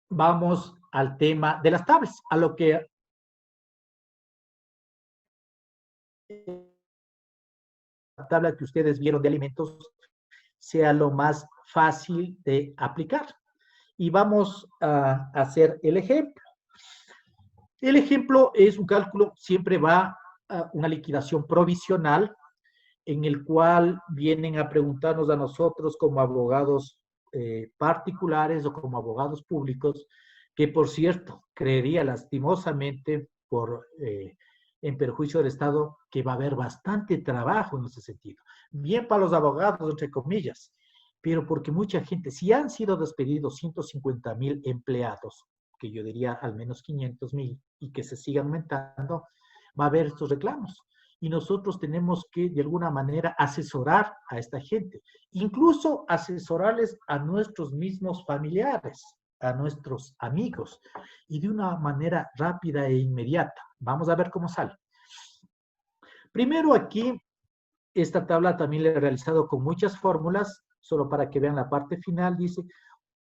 Speaker 1: vamos al tema de las tablas, a lo que la tabla que ustedes vieron de alimentos sea lo más fácil de aplicar. Y vamos a hacer el ejemplo. El ejemplo es un cálculo, siempre va a una liquidación provisional en el cual vienen a preguntarnos a nosotros como abogados particulares o como abogados públicos, que por cierto, creería lastimosamente en perjuicio del Estado que va a haber bastante trabajo en ese sentido. Bien para los abogados, entre comillas, pero porque mucha gente, si han sido despedidos 150,000 empleados, que yo diría al menos 500,000 y que se siga aumentando, va a haber estos reclamos. Y nosotros tenemos que, de alguna manera, asesorar a esta gente. Incluso asesorarles a nuestros mismos familiares, a nuestros amigos, y de una manera rápida e inmediata. Vamos a ver cómo sale. Primero aquí, esta tabla también la he realizado con muchas fórmulas, solo para que vean la parte final, dice,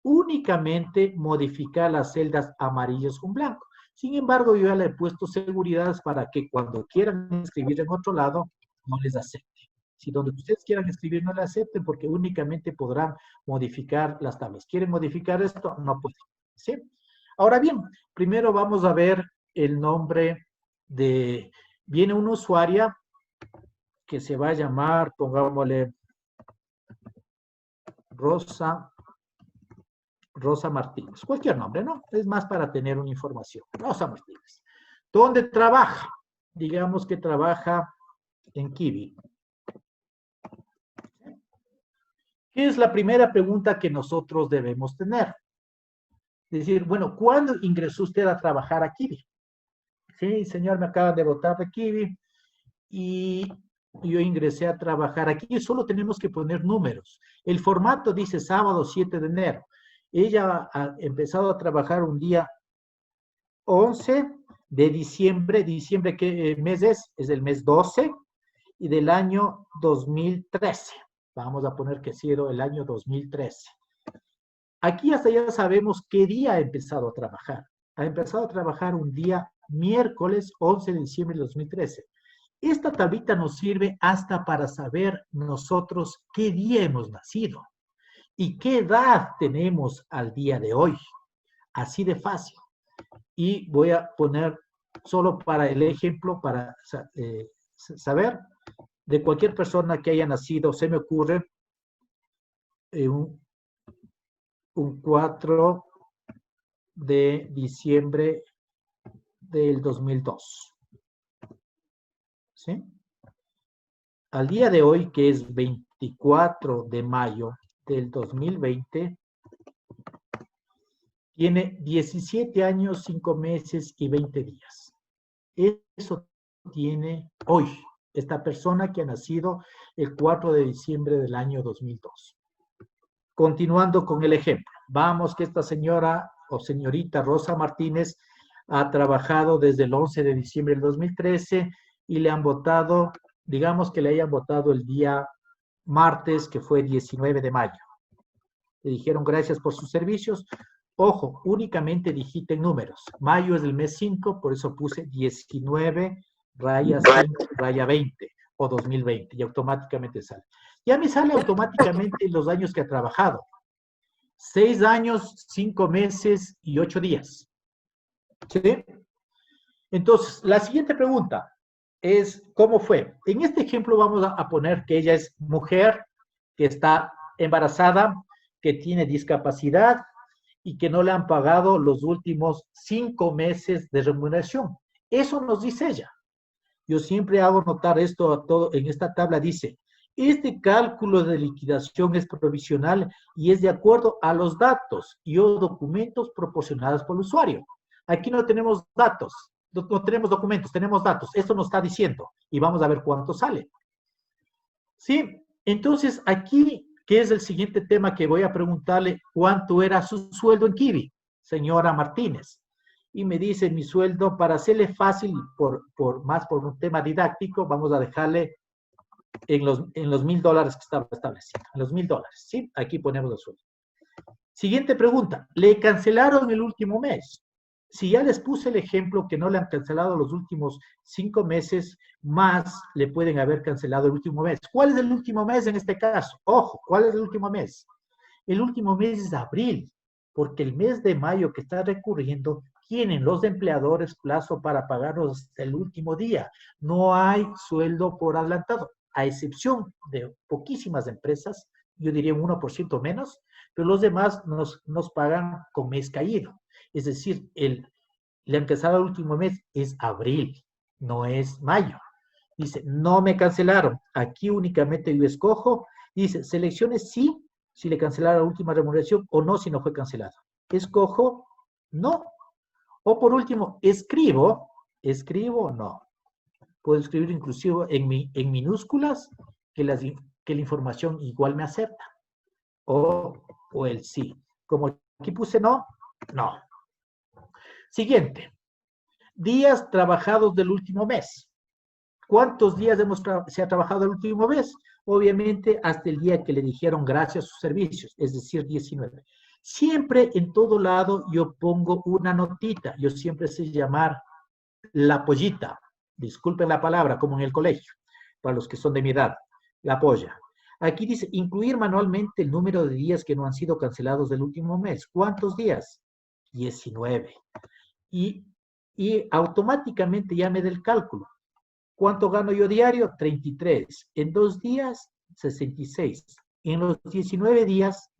Speaker 1: únicamente modificar las celdas amarillas con blanco. Sin embargo, yo ya le he puesto seguridades para que cuando quieran escribir en otro lado, no les acepte. Si donde ustedes quieran escribir no le acepten, porque únicamente podrán modificar las tablas. ¿Quieren modificar esto? No pueden. ¿Sí? Ahora bien, primero vamos a ver el nombre de... Viene una usuaria que se va a llamar, pongámosle, Rosa Martínez, cualquier nombre, ¿no? Es más para tener una información. Rosa Martínez. ¿Dónde trabaja? Digamos que trabaja en Kiwi. ¿Qué es la primera pregunta que nosotros debemos tener? Decir, bueno, ¿cuándo ingresó usted a trabajar a Kiwi? Sí, señor, me acaban de votar de Kiwi y yo ingresé a trabajar aquí. Solo tenemos que poner números. El formato dice sábado 7 de enero. Ella ha empezado a trabajar un día 11 de diciembre. ¿Diciembre qué mes es? Es el mes 12 y del año 2013. Vamos a poner que ha sido el año 2013. Aquí hasta ya sabemos qué día ha empezado a trabajar. Ha empezado a trabajar un día miércoles 11 de diciembre de 2013. Esta tablita nos sirve hasta para saber nosotros qué día hemos nacido y qué edad tenemos al día de hoy. Así de fácil. Y voy a poner solo para el ejemplo, para saber de cualquier persona que haya nacido, se me ocurre un 4 de diciembre del 2002. ¿Sí? Al día de hoy, que es 24 de mayo del 2020, tiene 17 años, 5 meses y 20 días. Eso tiene hoy esta persona que ha nacido el 4 de diciembre del año 2002. Continuando con el ejemplo, vamos que esta señora o señorita Rosa Martínez ha trabajado desde el 11 de diciembre del 2013 y le han votado, digamos que le hayan votado el día martes, que fue 19 de mayo. Le dijeron gracias por sus servicios. Ojo, únicamente digiten números. Mayo es el mes 5, por eso puse 19, raya 5, raya 20 o 2020 y automáticamente sale. Ya me sale automáticamente los años que ha trabajado. 6 años, 5 meses y 8 días. ¿Sí? Entonces, la siguiente pregunta es, ¿cómo fue? En este ejemplo vamos a poner que ella es mujer, que está embarazada, que tiene discapacidad y que no le han pagado los últimos 5 meses de remuneración. Eso nos dice ella. Yo siempre hago notar esto a todo, en esta tabla dice, este cálculo de liquidación es provisional y es de acuerdo a los datos y o documentos proporcionados por el usuario. Aquí no tenemos datos, no tenemos documentos, tenemos datos. Esto nos está diciendo y vamos a ver cuánto sale. ¿Sí? Entonces, aquí, ¿qué es el siguiente tema que voy a preguntarle? ¿Cuánto era su sueldo en Kiwi, señora Martínez? Y me dice, mi sueldo, para hacerle fácil, más por un tema didáctico, vamos a dejarle en los $1,000 que estaba establecido. En los $1,000, ¿sí? Aquí ponemos el sueldo. Siguiente pregunta. ¿Le cancelaron el último mes? Si ya les puse el ejemplo que no le han cancelado los últimos 5 meses, más le pueden haber cancelado el último mes. ¿Cuál es el último mes en este caso? Ojo, ¿cuál es el último mes? El último mes es abril, porque el mes de mayo que está recurriendo, tienen los empleadores plazo para pagarlos hasta el último día. No hay sueldo por adelantado, a excepción de poquísimas empresas, yo diría un 1% menos, pero los demás nos pagan con mes caído. Es decir, le han cancelado el último mes es abril, no es mayo. Dice, no me cancelaron. Aquí únicamente yo escojo. Dice, seleccione sí, si le cancelaron la última remuneración o no, si no fue cancelado. Escojo no. O por último, escribo no. Puedo escribir inclusive en minúsculas que la información igual me acepta. O el sí. Como aquí puse no, no. Siguiente. Días trabajados del último mes. ¿Cuántos días se ha trabajado el último mes? Obviamente hasta el día que le dijeron gracias a sus servicios, es decir, 19. Siempre en todo lado yo pongo una notita. Yo siempre sé llamar la pollita. Disculpen la palabra, como en el colegio, para los que son de mi edad. La polla. Aquí dice, incluir manualmente el número de días que no han sido cancelados del último mes. ¿Cuántos días? 19. Y automáticamente ya me da el cálculo. ¿Cuánto gano yo diario? 33. En 2 días, 66. En los 19 días,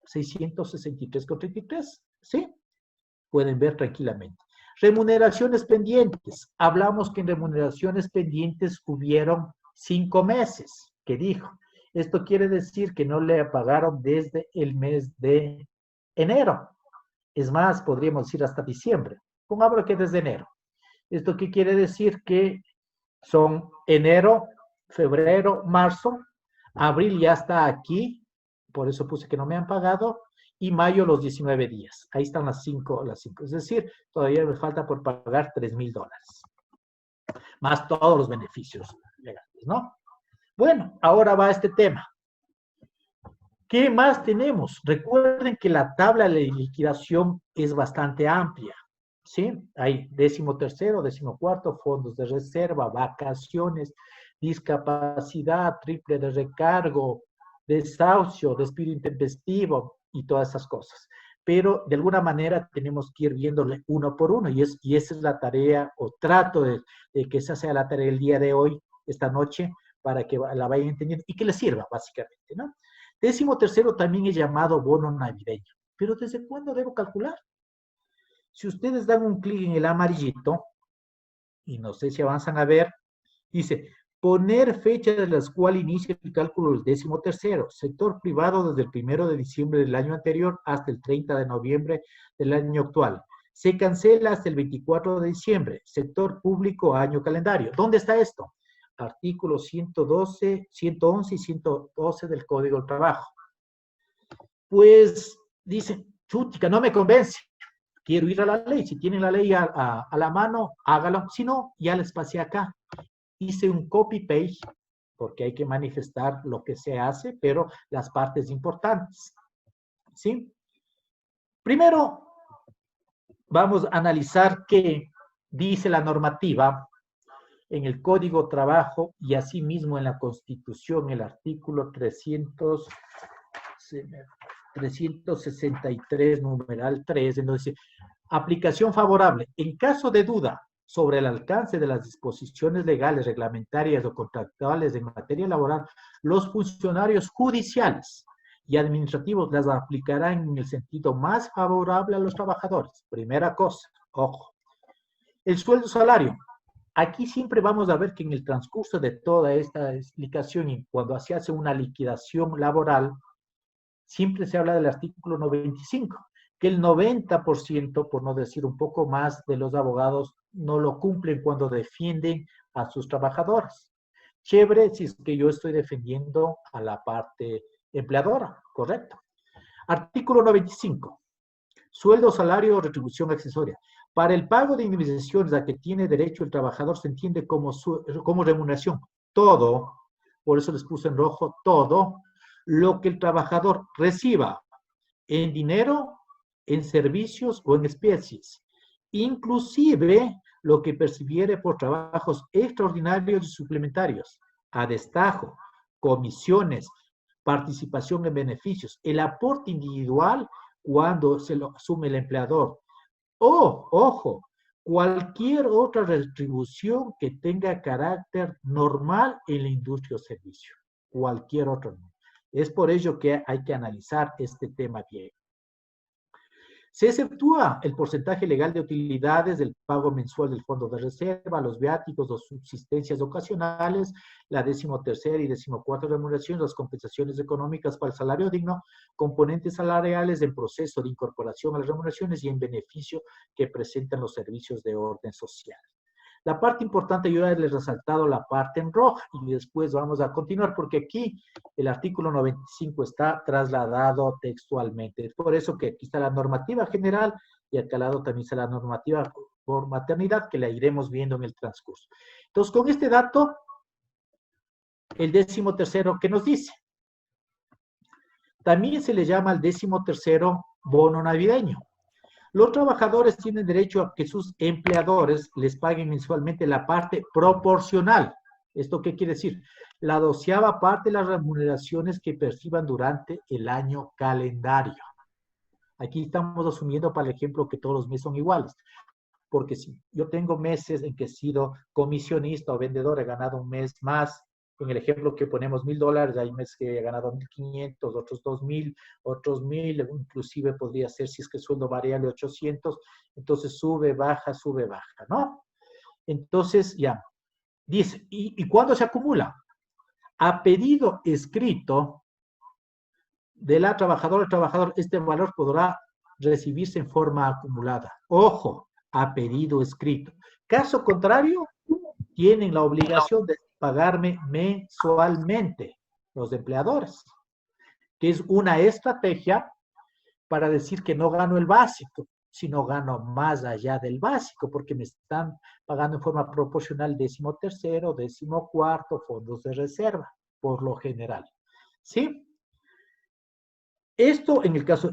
Speaker 1: 663,33. ¿Sí? Pueden ver tranquilamente. Remuneraciones pendientes. Hablamos que en remuneraciones pendientes hubieron 5 meses. ¿Qué dijo? Esto quiere decir que no le pagaron desde el mes de enero. Es más, podríamos decir hasta diciembre. Pongamos que desde enero. ¿Esto qué quiere decir? Que son enero, febrero, marzo, abril ya está aquí, por eso puse que no me han pagado, y mayo los 19 días. Ahí están las 5. Es decir, todavía me falta por pagar $3,000. Más todos los beneficios legales, ¿no? Bueno, ahora va este tema. ¿Qué más tenemos? Recuerden que la tabla de liquidación es bastante amplia, ¿sí? Hay 13º, 14º, fondos de reserva, vacaciones, discapacidad, triple de recargo, desahucio, despido intempestivo y todas esas cosas. Pero de alguna manera tenemos que ir viéndole uno por uno y esa es la tarea, o trato de que esa sea la tarea del día de hoy, esta noche, para que la vayan entendiendo y que les sirva, básicamente, ¿no? 13º también es llamado bono navideño. ¿Pero desde cuándo debo calcular? Si ustedes dan un clic en el amarillito, y no sé si avanzan a ver, dice, poner fecha de las cuales inicia el cálculo del 13º, sector privado desde el 1 de diciembre del año anterior hasta el 30 de noviembre del año actual. Se cancela hasta el 24 de diciembre, sector público año calendario. ¿Dónde está esto? Artículos 111 y 112 del Código del Trabajo. Pues dice, chutica, no me convence. Quiero ir a la ley. Si tienen la ley a la mano, hágalo. Si no, ya les pasé acá. Hice un copy-paste, porque hay que manifestar lo que se hace, pero las partes importantes. ¿Sí? Primero, vamos a analizar qué dice la normativa en el Código Trabajo y asimismo en la Constitución, el artículo 363, numeral 3, en donde dice, aplicación favorable. En caso de duda sobre el alcance de las disposiciones legales, reglamentarias o contractuales en materia laboral, los funcionarios judiciales y administrativos las aplicarán en el sentido más favorable a los trabajadores. Primera cosa, ojo. El sueldo salario. Aquí siempre vamos a ver que en el transcurso de toda esta explicación y cuando se hace una liquidación laboral, siempre se habla del artículo 95, que el 90%, por no decir un poco más, de los abogados no lo cumplen cuando defienden a sus trabajadores. Chévere si es que yo estoy defendiendo a la parte empleadora, correcto. Artículo 95. Sueldo, salario o retribución accesoria. Para el pago de indemnizaciones a que tiene derecho el trabajador se entiende como remuneración. Todo, por eso les puse en rojo, todo lo que el trabajador reciba en dinero, en servicios o en especies, inclusive lo que percibiere por trabajos extraordinarios y suplementarios, a destajo, comisiones, participación en beneficios, el aporte individual cuando se lo asume el empleador, o, ojo, cualquier otra retribución que tenga carácter normal en la industria o servicio, cualquier otro. Es por ello que hay que analizar este tema bien. Se exceptúa el porcentaje legal de utilidades del pago mensual del fondo de reserva, los viáticos, las subsistencias ocasionales, la 13ª y 14ª remuneración, las compensaciones económicas para el salario digno, componentes salariales en proceso de incorporación a las remuneraciones y en beneficio que presentan los servicios de orden social. La parte importante, yo ya les he resaltado la parte en roja y después vamos a continuar porque aquí el artículo 95 está trasladado textualmente. Es por eso que aquí está la normativa general y acá al lado también está la normativa por maternidad que la iremos viendo en el transcurso. Entonces, con este dato, el 13º, ¿qué nos dice? También se le llama el 13º bono navideño. Los trabajadores tienen derecho a que sus empleadores les paguen mensualmente la parte proporcional. ¿Esto qué quiere decir? La 12ª parte de las remuneraciones que perciban durante el año calendario. Aquí estamos asumiendo para el ejemplo que todos los meses son iguales. Porque si yo tengo meses en que he sido comisionista o vendedor, he ganado un mes más. En el ejemplo que ponemos $1,000, hay meses que he ganado 1,500, otros 2,000, otros 1,000, inclusive podría ser si es que sueldo variable 800, entonces sube, baja, ¿no? Entonces, ya, dice, ¿y cuándo se acumula? A pedido escrito de la trabajadora o trabajador, este valor podrá recibirse en forma acumulada. Ojo, a pedido escrito. Caso contrario, tienen la obligación de pagarme mensualmente los empleadores, que es una estrategia para decir que no gano el básico, sino gano más allá del básico, porque me están pagando en forma proporcional 13º, 14º, fondos de reserva, por lo general. ¿Sí? Esto en el caso...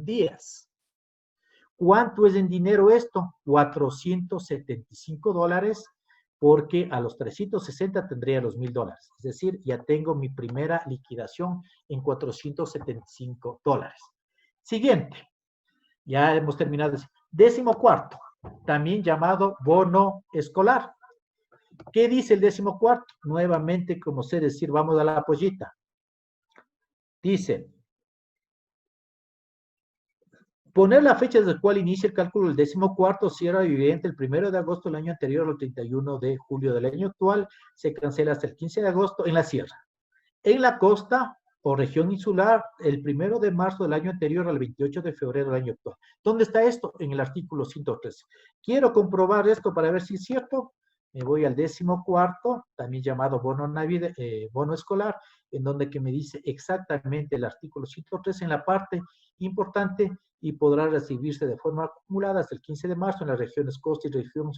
Speaker 1: días. ¿Cuánto es en dinero esto? $475, porque a los 360 tendría los $1,000. Es decir, ya tengo mi primera liquidación en $475. Siguiente. Ya hemos terminado. 14º, también llamado bono escolar. ¿Qué dice el 14º? Nuevamente, como sé decir, vamos a la pollita. Dice, poner la fecha desde la cual inicia el cálculo del 14º cierra evidente el 1 de agosto del año anterior al 31 de julio del año actual, se cancela hasta el 15 de agosto en la sierra. En la costa o región insular, el 1 de marzo del año anterior al 28 de febrero del año actual. ¿Dónde está esto? En el artículo 113. Quiero comprobar esto para ver si es cierto. Me voy al 14º, también llamado bono escolar, en donde que me dice exactamente el artículo 113 en la parte importante y podrá recibirse de forma acumulada hasta el 15 de marzo en las regiones costa y región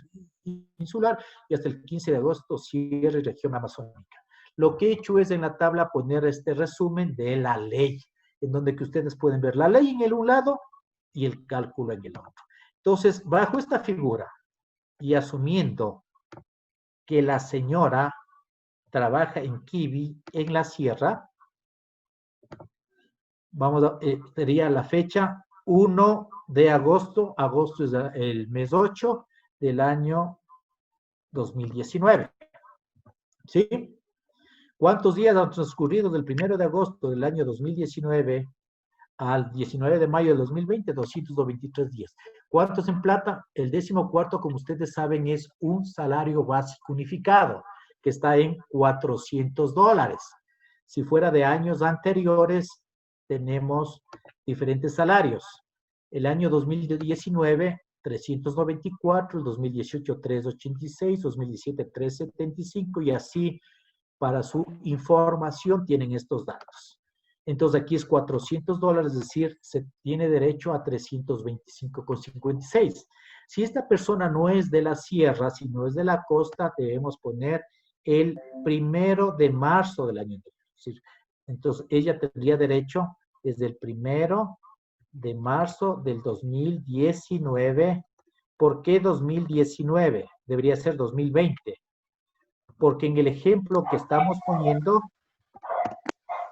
Speaker 1: insular y hasta el 15 de agosto cierre y región amazónica. Lo que he hecho es en la tabla poner este resumen de la ley. en donde que ustedes pueden ver la ley en el un lado y el cálculo en el otro. Entonces, bajo esta figura y asumiendo que la señora trabaja en Kiwi, en la sierra, sería la fecha 1 de agosto, agosto es el mes 8 del año 2019. ¿Sí? ¿Cuántos días han transcurrido del 1 de agosto del año 2019 al 19 de mayo del 2020? 223 días. ¿Cuántos en plata? El 14º, como ustedes saben, es un salario básico unificado, que está en $400. Si fuera de años anteriores, tenemos diferentes salarios. El año 2019, 394, el 2018, 386, 2017, 375, y así, para su información, tienen estos datos. Entonces aquí es $400, es decir, se tiene derecho a 325,56. Si esta persona no es de la sierra, si no es de la costa, debemos poner el 1 de marzo del año anterior. Entonces ella tendría derecho desde el 1 de marzo del 2019. ¿Por qué 2019? Debería ser 2020. Porque en el ejemplo que estamos poniendo,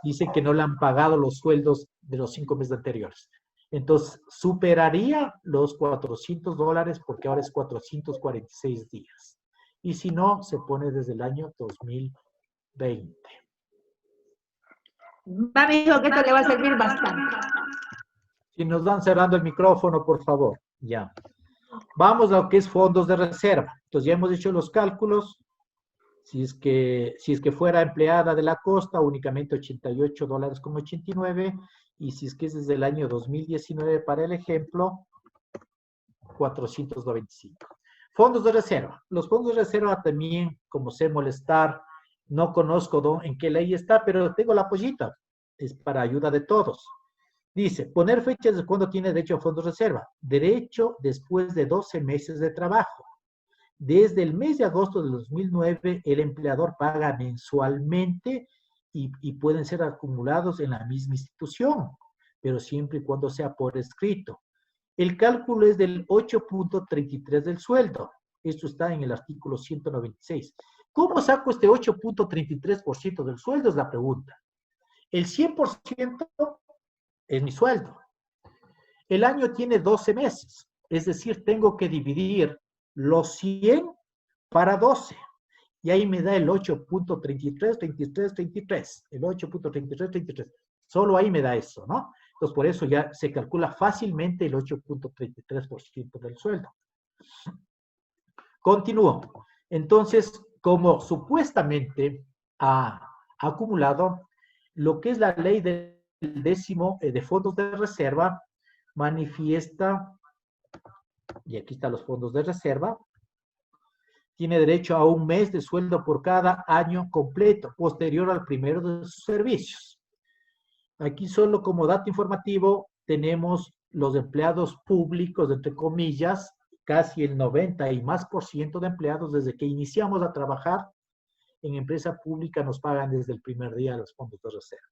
Speaker 1: dice que no le han pagado los sueldos de los 5 meses anteriores. Entonces, superaría los $400 porque ahora es 446 días. Y si no, se pone desde el año 2020.
Speaker 3: Va, mijo, que esto le va a servir bastante.
Speaker 1: Si nos van cerrando el micrófono, por favor. Ya. Vamos a lo que es fondos de reserva. Entonces, ya hemos hecho los cálculos. Si es que fuera empleada de la costa, únicamente $88,89. Y si es que es desde el año 2019, para el ejemplo, 495. Fondos de reserva. Los fondos de reserva también, como sé molestar, no conozco en qué ley está, pero tengo la pollita. Es para ayuda de todos. Dice, poner fechas de cuando tiene derecho a fondos de reserva. Derecho después de 12 meses de trabajo. Desde el mes de agosto de 2009, el empleador paga mensualmente y pueden ser acumulados en la misma institución, pero siempre y cuando sea por escrito. El cálculo es del 8.33 del sueldo. Esto está en el artículo 196. ¿Cómo saco este 8.33% del sueldo? Es la pregunta. El 100% es mi sueldo. El año tiene 12 meses, es decir, tengo que dividir los 100 para 12. Y ahí me da el 8.33. El 8.33. Solo ahí me da eso, ¿no? Entonces, por eso ya se calcula fácilmente el 8.33% del sueldo. Continúo. Entonces, como supuestamente ha acumulado, lo que es la ley del décimo de fondos de reserva manifiesta, y aquí están los fondos de reserva, tiene derecho a un mes de sueldo por cada año completo, posterior al primero de sus servicios. Aquí solo como dato informativo tenemos los empleados públicos, entre comillas, casi el 90 y más % de empleados desde que iniciamos a trabajar en empresa pública nos pagan desde el primer día los fondos de reserva.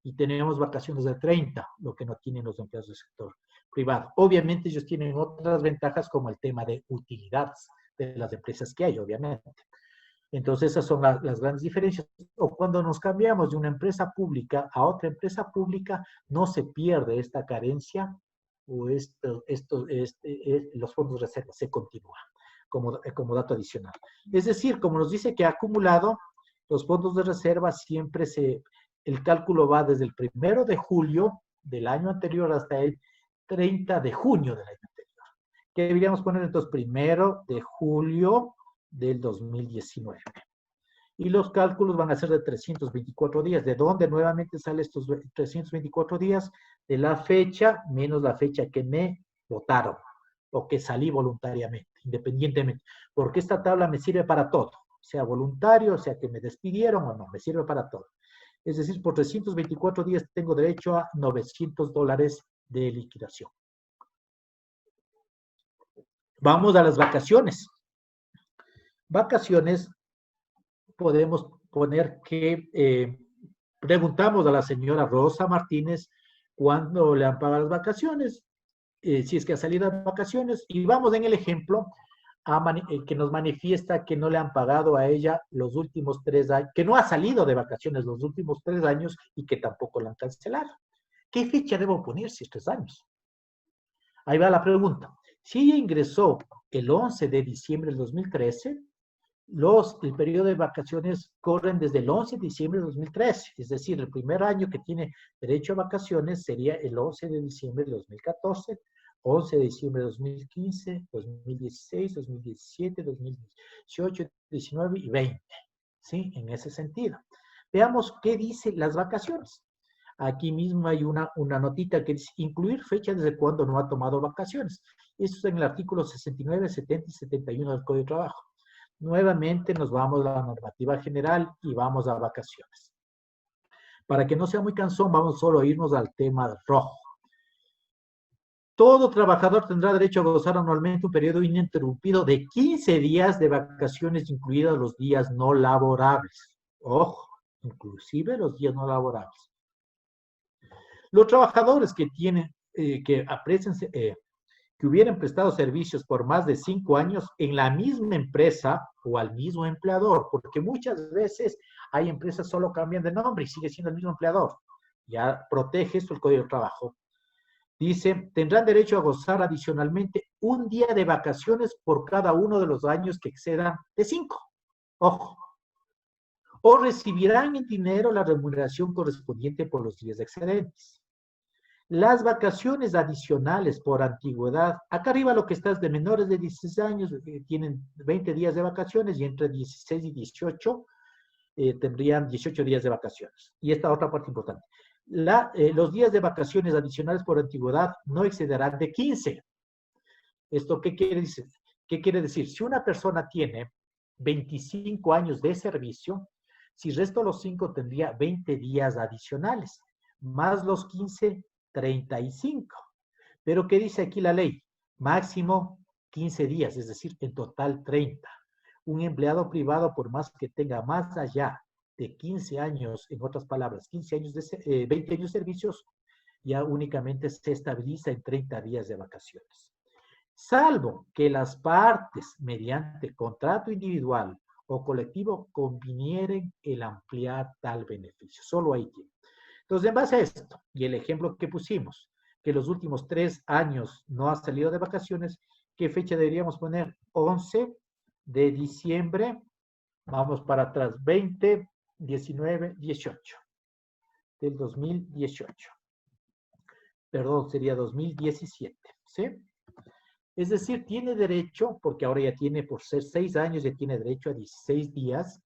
Speaker 1: Y tenemos vacaciones de 30, lo que no tienen los empleados del sector privado. Obviamente ellos tienen otras ventajas como el tema de utilidades de las empresas que hay, obviamente. Entonces esas son las grandes diferencias. O cuando nos cambiamos de una empresa pública a otra empresa pública, no se pierde esta carencia o los fondos de reserva, se continúa como dato adicional. Es decir, como nos dice que ha acumulado, los fondos de reserva siempre el cálculo va desde el 1 de julio del año anterior hasta el 30 de junio del año anterior. ¿Qué deberíamos poner entonces? 1 de julio del 2019. Y los cálculos van a ser de 324 días. ¿De dónde nuevamente salen estos 324 días? De la fecha menos la fecha que me votaron o que salí voluntariamente, independientemente. Porque esta tabla me sirve para todo. Sea voluntario, sea que me despidieron o no, me sirve para todo. Es decir, por 324 días tengo derecho a $900 de liquidación. Vamos a las vacaciones. Vacaciones, podemos poner que preguntamos a la señora Rosa Martínez cuándo le han pagado las vacaciones, si es que ha salido de vacaciones, y vamos en el ejemplo que nos manifiesta que no le han pagado a ella los últimos 3 años, que no ha salido de vacaciones los últimos 3 años y que tampoco la han cancelado. ¿Qué fecha debo poner si es 3 años? Ahí va la pregunta. Si ella ingresó el 11 de diciembre del 2013, el periodo de vacaciones corren desde el 11 de diciembre de 2013, es decir, el primer año que tiene derecho a vacaciones sería el 11 de diciembre de 2014, 11 de diciembre de 2015, 2016, 2017, 2018, 19 y 20, ¿sí? En ese sentido. Veamos qué dice las vacaciones. Aquí mismo hay una notita que dice incluir fecha desde cuando no ha tomado vacaciones. Eso es en el artículo 69, 70 y 71 del Código de Trabajo. Nuevamente nos vamos a la normativa general y vamos a vacaciones. Para que no sea muy cansón, vamos solo a irnos al tema rojo. Todo trabajador tendrá derecho a gozar anualmente un periodo ininterrumpido de 15 días de vacaciones, incluidos los días no laborables. Ojo, inclusive los días no laborables. Los trabajadores que hubieran prestado servicios por más de 5 años en la misma empresa o al mismo empleador, porque muchas veces hay empresas solo cambian de nombre y sigue siendo el mismo empleador. Ya protege esto el Código de Trabajo. Dice, tendrán derecho a gozar adicionalmente un día de vacaciones por cada uno de los años que excedan de 5. Ojo. O recibirán en dinero la remuneración correspondiente por los días excedentes. Las vacaciones adicionales por antigüedad, acá arriba lo que está es de menores de 16 años, tienen 20 días de vacaciones y entre 16 y 18 tendrían 18 días de vacaciones. Y esta otra parte importante. Los días de vacaciones adicionales por antigüedad no excederán de 15. ¿Esto qué quiere decir? ¿Qué quiere decir? Si una persona tiene 25 años de servicio, si resto los 5 tendría 20 días adicionales, más los 15, 35. Pero ¿qué dice aquí la ley? Máximo 15 días, es decir, en total 30. Un empleado privado, por más que tenga más allá de 15 años, en otras palabras, 20 años de servicios, ya únicamente se estabiliza en 30 días de vacaciones. Salvo que las partes, mediante contrato individual o colectivo, convinieren el ampliar tal beneficio. Solo ahí tiene. Entonces, en base a esto, y el ejemplo que pusimos, que los últimos 3 años no ha salido de vacaciones, ¿qué fecha deberíamos poner? 11 de diciembre, vamos para atrás, 20, 19, 18, del 2018. Perdón, sería 2017, ¿sí? Es decir, tiene derecho, porque ahora ya tiene, por ser 6 años, ya tiene derecho a 16 días,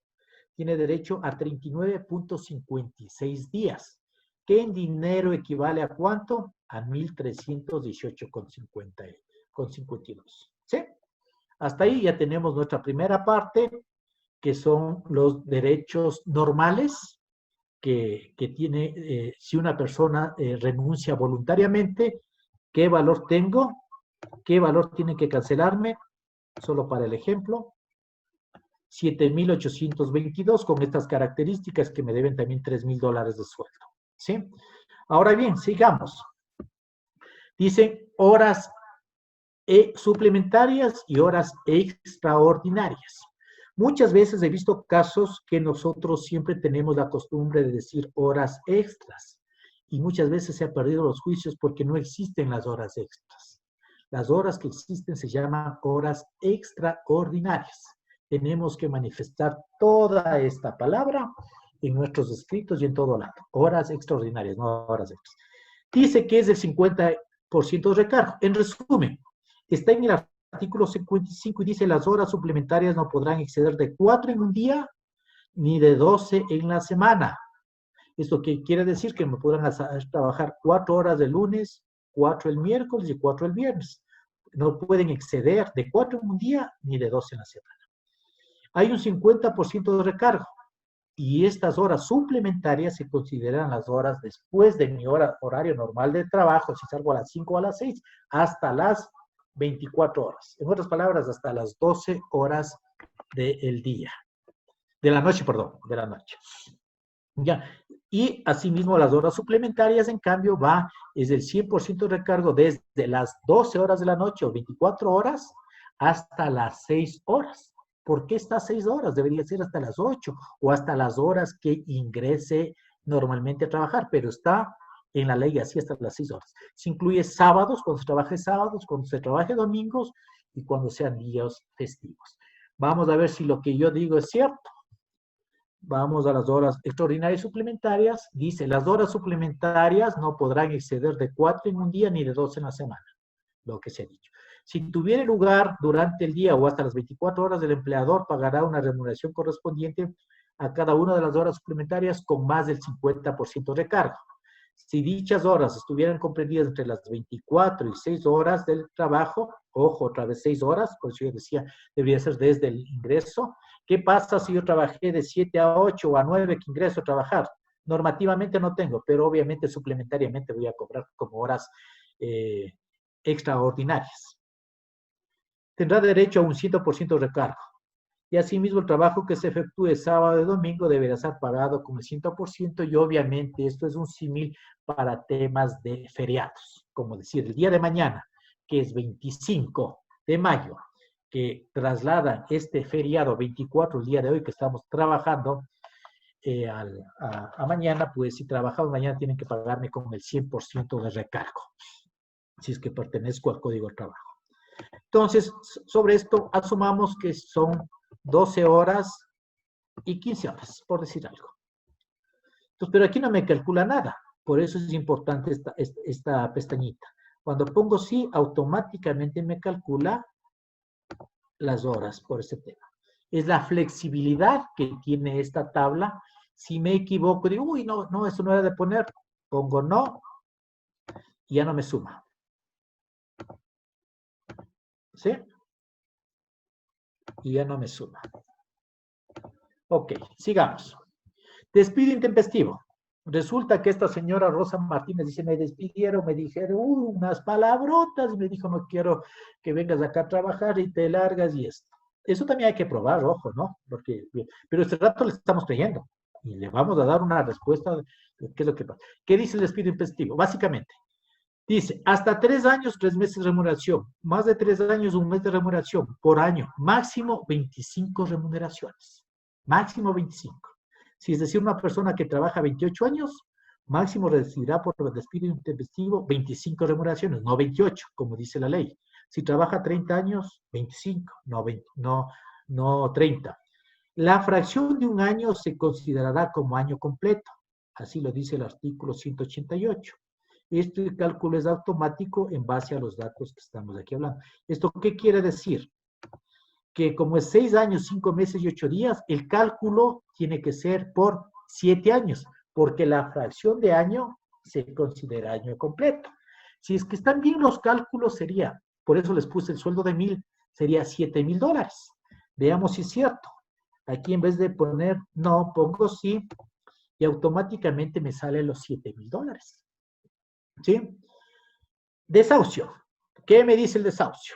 Speaker 1: tiene derecho a 39.56 días, que en dinero equivale a ¿cuánto? A 1.318,52. ¿Sí? Hasta ahí ya tenemos nuestra primera parte, que son los derechos normales que tiene, si una persona renuncia voluntariamente, ¿qué valor tengo? ¿Qué valor tiene que cancelarme? Solo para el ejemplo, 7.822 con estas características que me deben también $3.000 de sueldo. ¿Sí? Ahora bien, sigamos. Dicen horas suplementarias y horas extraordinarias. Muchas veces he visto casos que nosotros siempre tenemos la costumbre de decir horas extras y muchas veces se han perdido los juicios porque no existen las horas extras. Las horas que existen se llaman horas extraordinarias. Tenemos que manifestar toda esta palabra en nuestros escritos y en todo lado. Horas extraordinarias, no horas extras. Dice que es del 50% de recargo. En resumen, está en el artículo 55 y dice las horas suplementarias no podrán exceder de 4 en un día ni de 12 en la semana. ¿Esto qué quiere decir? Que me podrán hacer trabajar 4 horas de lunes, 4 el miércoles y 4 el viernes. No pueden exceder de 4 en un día ni de 12 en la semana. Hay un 50% de recargo y estas horas suplementarias se consideran las horas después de mi horario normal de trabajo, si salgo a las 5 o a las 6, hasta las 24 horas. En otras palabras, hasta las 12 horas del día. De la noche, perdón, de la noche. Ya. Y asimismo las horas suplementarias, en cambio, es el 100% de recargo desde las 12 horas de la noche o 24 horas hasta las 6 horas. ¿Por qué estas 6 horas? Debería ser hasta las 8 o hasta las horas que ingrese normalmente a trabajar, pero está en la ley así hasta las 6 horas. Se incluye sábados, cuando se trabaje sábados, cuando se trabaje domingos y cuando sean días festivos. Vamos a ver si lo que yo digo es cierto. Vamos a las horas extraordinarias suplementarias. Dice, las horas suplementarias no podrán exceder de 4 en un día ni de 2 en la semana, lo que se ha dicho. Si tuviera lugar durante el día o hasta las 24 horas, el empleador pagará una remuneración correspondiente a cada una de las horas suplementarias con más del 50% de recargo. Si dichas horas estuvieran comprendidas entre las 24 y 6 horas del trabajo, ojo, otra vez 6 horas, por eso yo decía, debería ser desde el ingreso. ¿Qué pasa si yo trabajé de 7 a 8 o a 9 que ingreso a trabajar? Normativamente no tengo, pero obviamente suplementariamente voy a cobrar como horas extraordinarias. Tendrá derecho a un 100% de recargo. Y asimismo el trabajo que se efectúe sábado y domingo deberá ser pagado con el 100% y obviamente esto es un símil para temas de feriados, como decir el día de mañana, que es 25 de mayo, que trasladan este feriado 24, el día de hoy que estamos trabajando, a mañana, pues si trabajamos mañana tienen que pagarme con el 100% de recargo, si es que pertenezco al Código de Trabajo. Entonces, sobre esto, asumamos que son 12 horas y 15 horas, por decir algo. Entonces, pero aquí no me calcula nada. Por eso es importante esta pestañita. Cuando pongo sí, automáticamente me calcula las horas por ese tema. Es la flexibilidad que tiene esta tabla. Si me equivoco, digo, uy, no, eso no era de poner. Pongo no y ya no me suma. ¿Sí? Y ya no me suma. Ok, sigamos. Despido intempestivo. Resulta que esta señora Rosa Martínez dice, me despidieron, me dijeron unas palabrotas, y me dijo, no quiero que vengas acá a trabajar y te largas y esto. Eso también hay que probar, ojo, ¿no? Pero este rato le estamos creyendo y le vamos a dar una respuesta de qué es lo que pasa. ¿Qué dice el despido intempestivo? Básicamente, dice, hasta 3 años, 3 meses de remuneración, más de 3 años, 1 mes de remuneración por año, máximo 25 remuneraciones, máximo 25. Si es decir, una persona que trabaja 28 años, máximo recibirá por despido intempestivo 25 remuneraciones, no 28, como dice la ley. Si trabaja 30 años, 25, no 30. La fracción de un año se considerará como año completo, así lo dice el artículo 188. Este cálculo es automático en base a los datos que estamos aquí hablando. ¿Esto qué quiere decir? Que como es 6 años, 5 meses y 8 días, el cálculo tiene que ser por 7 años, porque la fracción de año se considera año completo. Si es que están bien los cálculos, sería, por eso les puse el sueldo de 1,000, sería $7,000. Veamos si es cierto. Aquí en vez de poner no, pongo sí, y automáticamente me salen los $7,000. ¿Sí? Desahucio. ¿Qué me dice el desahucio?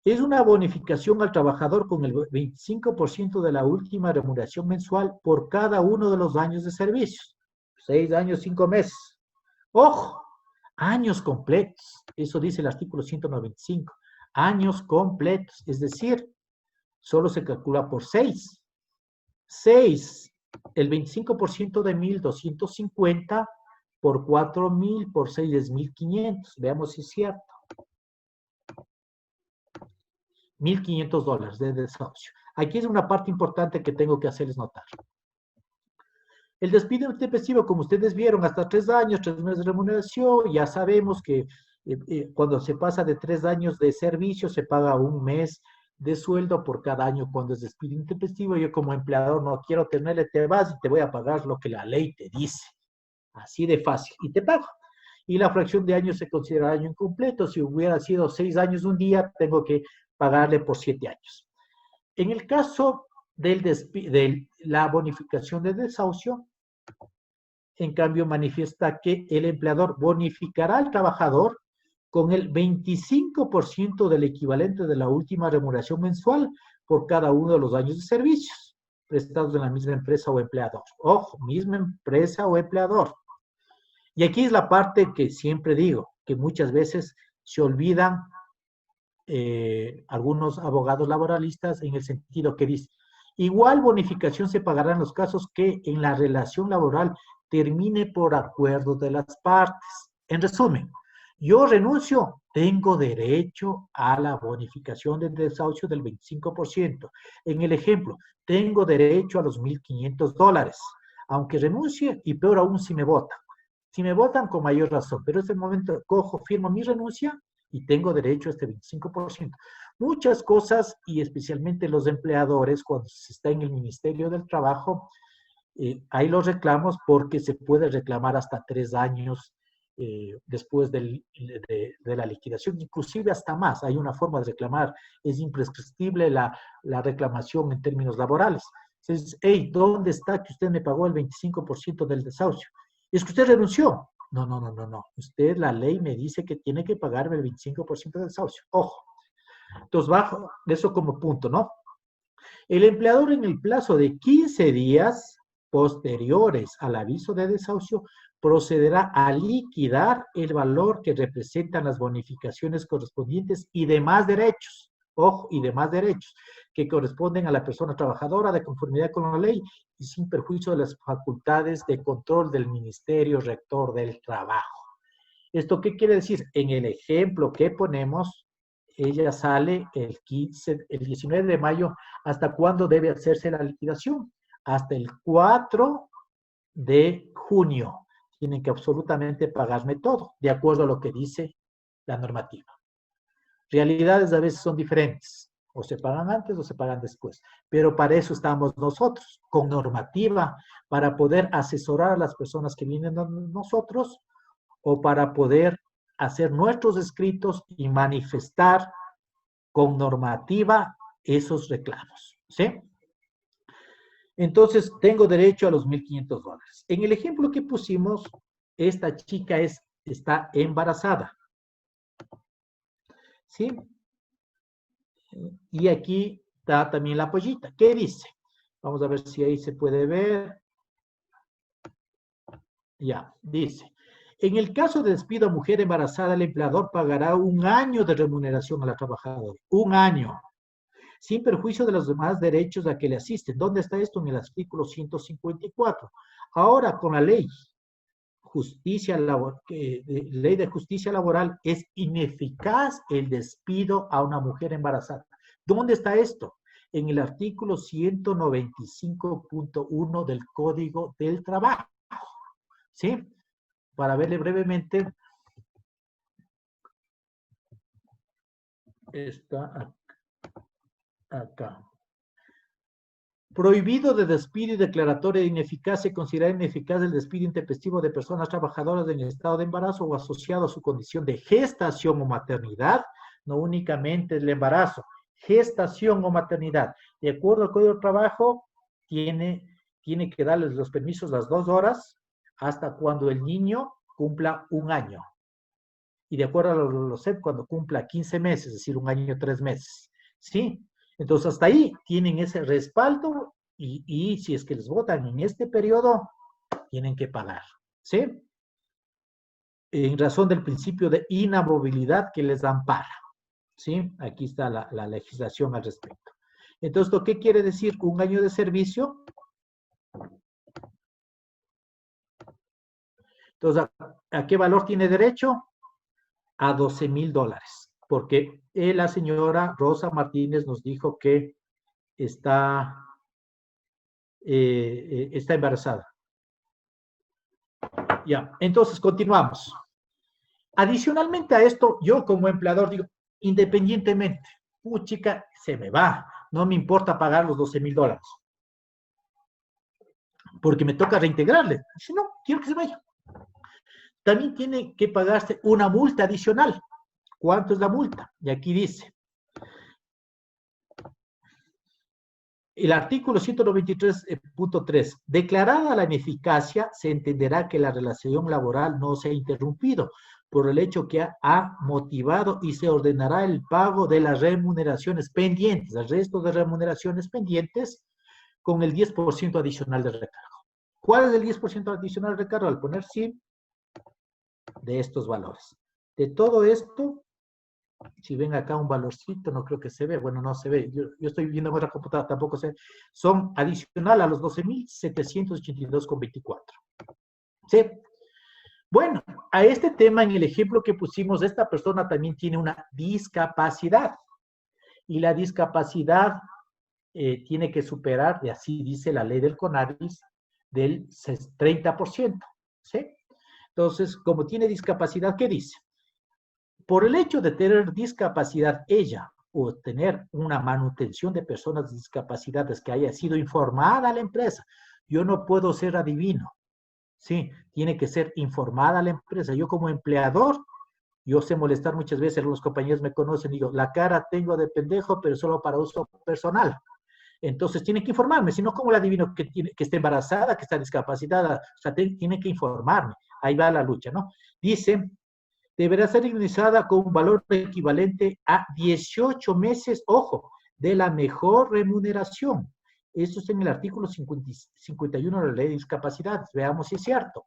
Speaker 1: Es una bonificación al trabajador con el 25% de la última remuneración mensual por cada uno de los años de servicios. 6 años, 5 meses. ¡Ojo! Años completos. Eso dice el artículo 195. Años completos. Es decir, solo se calcula por 6. 6. El 25% de 1,250 por 4,000 por 6 es 1,500. Veamos si es cierto. $1,500 de desahucio. Aquí es una parte importante que tengo que hacerles notar. El despido intempestivo, como ustedes vieron, hasta 3 años, 3 meses de remuneración, ya sabemos que cuando se pasa de 3 años de servicio, se paga 1 mes de sueldo por cada año cuando es despido intempestivo. Yo como empleador no quiero tenerle, te vas y te voy a pagar lo que la ley te dice. Así de fácil. Y te pago. Y la fracción de años se considera año incompleto. Si hubiera sido 6 años un día, tengo que pagarle por 7 años. En el caso de la bonificación de desahucio, en cambio manifiesta que el empleador bonificará al trabajador con el 25% del equivalente de la última remuneración mensual por cada uno de los años de servicios. prestados en la misma empresa o empleador. Ojo, misma empresa o empleador. Y aquí es la parte que siempre digo, que muchas veces se olvidan algunos abogados laboralistas en el sentido que dice, igual bonificación se pagará en los casos que en la relación laboral termine por acuerdo de las partes. En resumen, yo renuncio, tengo derecho a la bonificación del desahucio del 25%. En el ejemplo, tengo derecho a los $1,500, aunque renuncie y peor aún si me votan. Si me votan, con mayor razón, pero en este momento cojo, firmo mi renuncia y tengo derecho a este 25%. Muchas cosas, y especialmente los empleadores, cuando se está en el Ministerio del Trabajo, hay los reclamos porque se puede reclamar hasta 3 años después de la liquidación, inclusive hasta más. Hay una forma de reclamar, es imprescriptible la reclamación en términos laborales. Entonces, hey, ¿dónde está que usted me pagó el 25% del desahucio? Es que usted renunció. No. Usted, la ley me dice que tiene que pagarme el 25% del desahucio. Ojo. Entonces, bajo eso como punto, ¿no? El empleador en el plazo de 15 días posteriores al aviso de desahucio procederá a liquidar el valor que representan las bonificaciones correspondientes y demás derechos, ojo, y demás derechos que corresponden a la persona trabajadora de conformidad con la ley y sin perjuicio de las facultades de control del Ministerio Rector del Trabajo. ¿Esto qué quiere decir? En el ejemplo que ponemos, ella sale el 19 de mayo. ¿Hasta cuándo debe hacerse la liquidación? Hasta el 4 de junio. Tienen que absolutamente pagarme todo, de acuerdo a lo que dice la normativa. Realidades a veces son diferentes. O se pagan antes o se pagan después. Pero para eso estamos nosotros, con normativa, para poder asesorar a las personas que vienen a nosotros o para poder hacer nuestros escritos y manifestar con normativa esos reclamos, ¿sí? Entonces, tengo derecho a los $1,500. En el ejemplo que pusimos, esta chica está embarazada, ¿sí? Y aquí está también la pollita. ¿Qué dice? Vamos a ver si ahí se puede ver. Ya, dice. En el caso de despido a mujer embarazada, el empleador pagará 1 año de remuneración a la trabajadora. 1 año. Sin perjuicio de los demás derechos a que le asisten. ¿Dónde está esto? En el artículo 154. Ahora, con la ley ley de justicia laboral, es ineficaz el despido a una mujer embarazada. ¿Dónde está esto? En el artículo 195.1 del Código del Trabajo. ¿Sí? Para verle brevemente, está acá. Prohibido de despido y declaratoria de ineficacia, considerar ineficaz el despido intempestivo de personas trabajadoras en estado de embarazo o asociado a su condición de gestación o maternidad, no únicamente el embarazo, gestación o maternidad. De acuerdo al Código del Trabajo, tiene que darles los permisos las 2 horas hasta cuando el niño cumpla 1 año. Y de acuerdo a los CEP, cuando cumpla 15 meses, es decir, 1 año y 3 meses. ¿Sí? Entonces, hasta ahí tienen ese respaldo y si es que les votan en este periodo, tienen que pagar. ¿Sí? En razón del principio de inamovilidad que les ampara. ¿Sí? Aquí está la legislación al respecto. Entonces, ¿qué quiere decir? 1 año de servicio. Entonces, ¿a qué valor tiene derecho? A $12,000. Porque la señora Rosa Martínez nos dijo que está embarazada. Ya, entonces continuamos. Adicionalmente a esto, yo como empleador digo, independientemente, chica, se me va, no me importa pagar los $12,000. Porque me toca reintegrarle. Si no, quiero que se vaya. También tiene que pagarse una multa adicional. ¿Cuánto es la multa? Y aquí dice, el artículo 193.3, declarada la ineficacia, se entenderá que la relación laboral no se ha interrumpido por el hecho que ha motivado y se ordenará el pago de las remuneraciones pendientes, el resto de remuneraciones pendientes, con el 10% adicional de recargo. ¿Cuál es el 10% adicional de recargo? Al poner sí, de estos valores. De todo esto, si ven acá un valorcito, no creo que se ve, bueno, no se ve, yo estoy viendo en otra computadora, tampoco se ve, son adicional a los 12.782,24. ¿Sí? Bueno, a este tema, en el ejemplo que pusimos, esta persona también tiene una discapacidad, y la discapacidad tiene que superar, y así dice la ley del CONADIS, del 30%, ¿sí? Entonces, como tiene discapacidad, ¿qué dice? Por el hecho de tener discapacidad ella o tener una manutención de personas de discapacidades que haya sido informada a la empresa, yo no puedo ser adivino, ¿sí? Tiene que ser informada a la empresa. Yo como empleador, yo sé molestar muchas veces, los compañeros me conocen, digo, la cara tengo de pendejo, pero solo para uso personal. Entonces tiene que informarme, si no, ¿cómo le adivino que está embarazada, que está discapacitada? O sea, tiene que informarme. Ahí va la lucha, ¿no? Dice, deberá ser indemnizada con un valor equivalente a 18 meses, ojo, de la mejor remuneración. Esto está en el artículo 51 de la Ley de Discapacidades. Veamos si es cierto.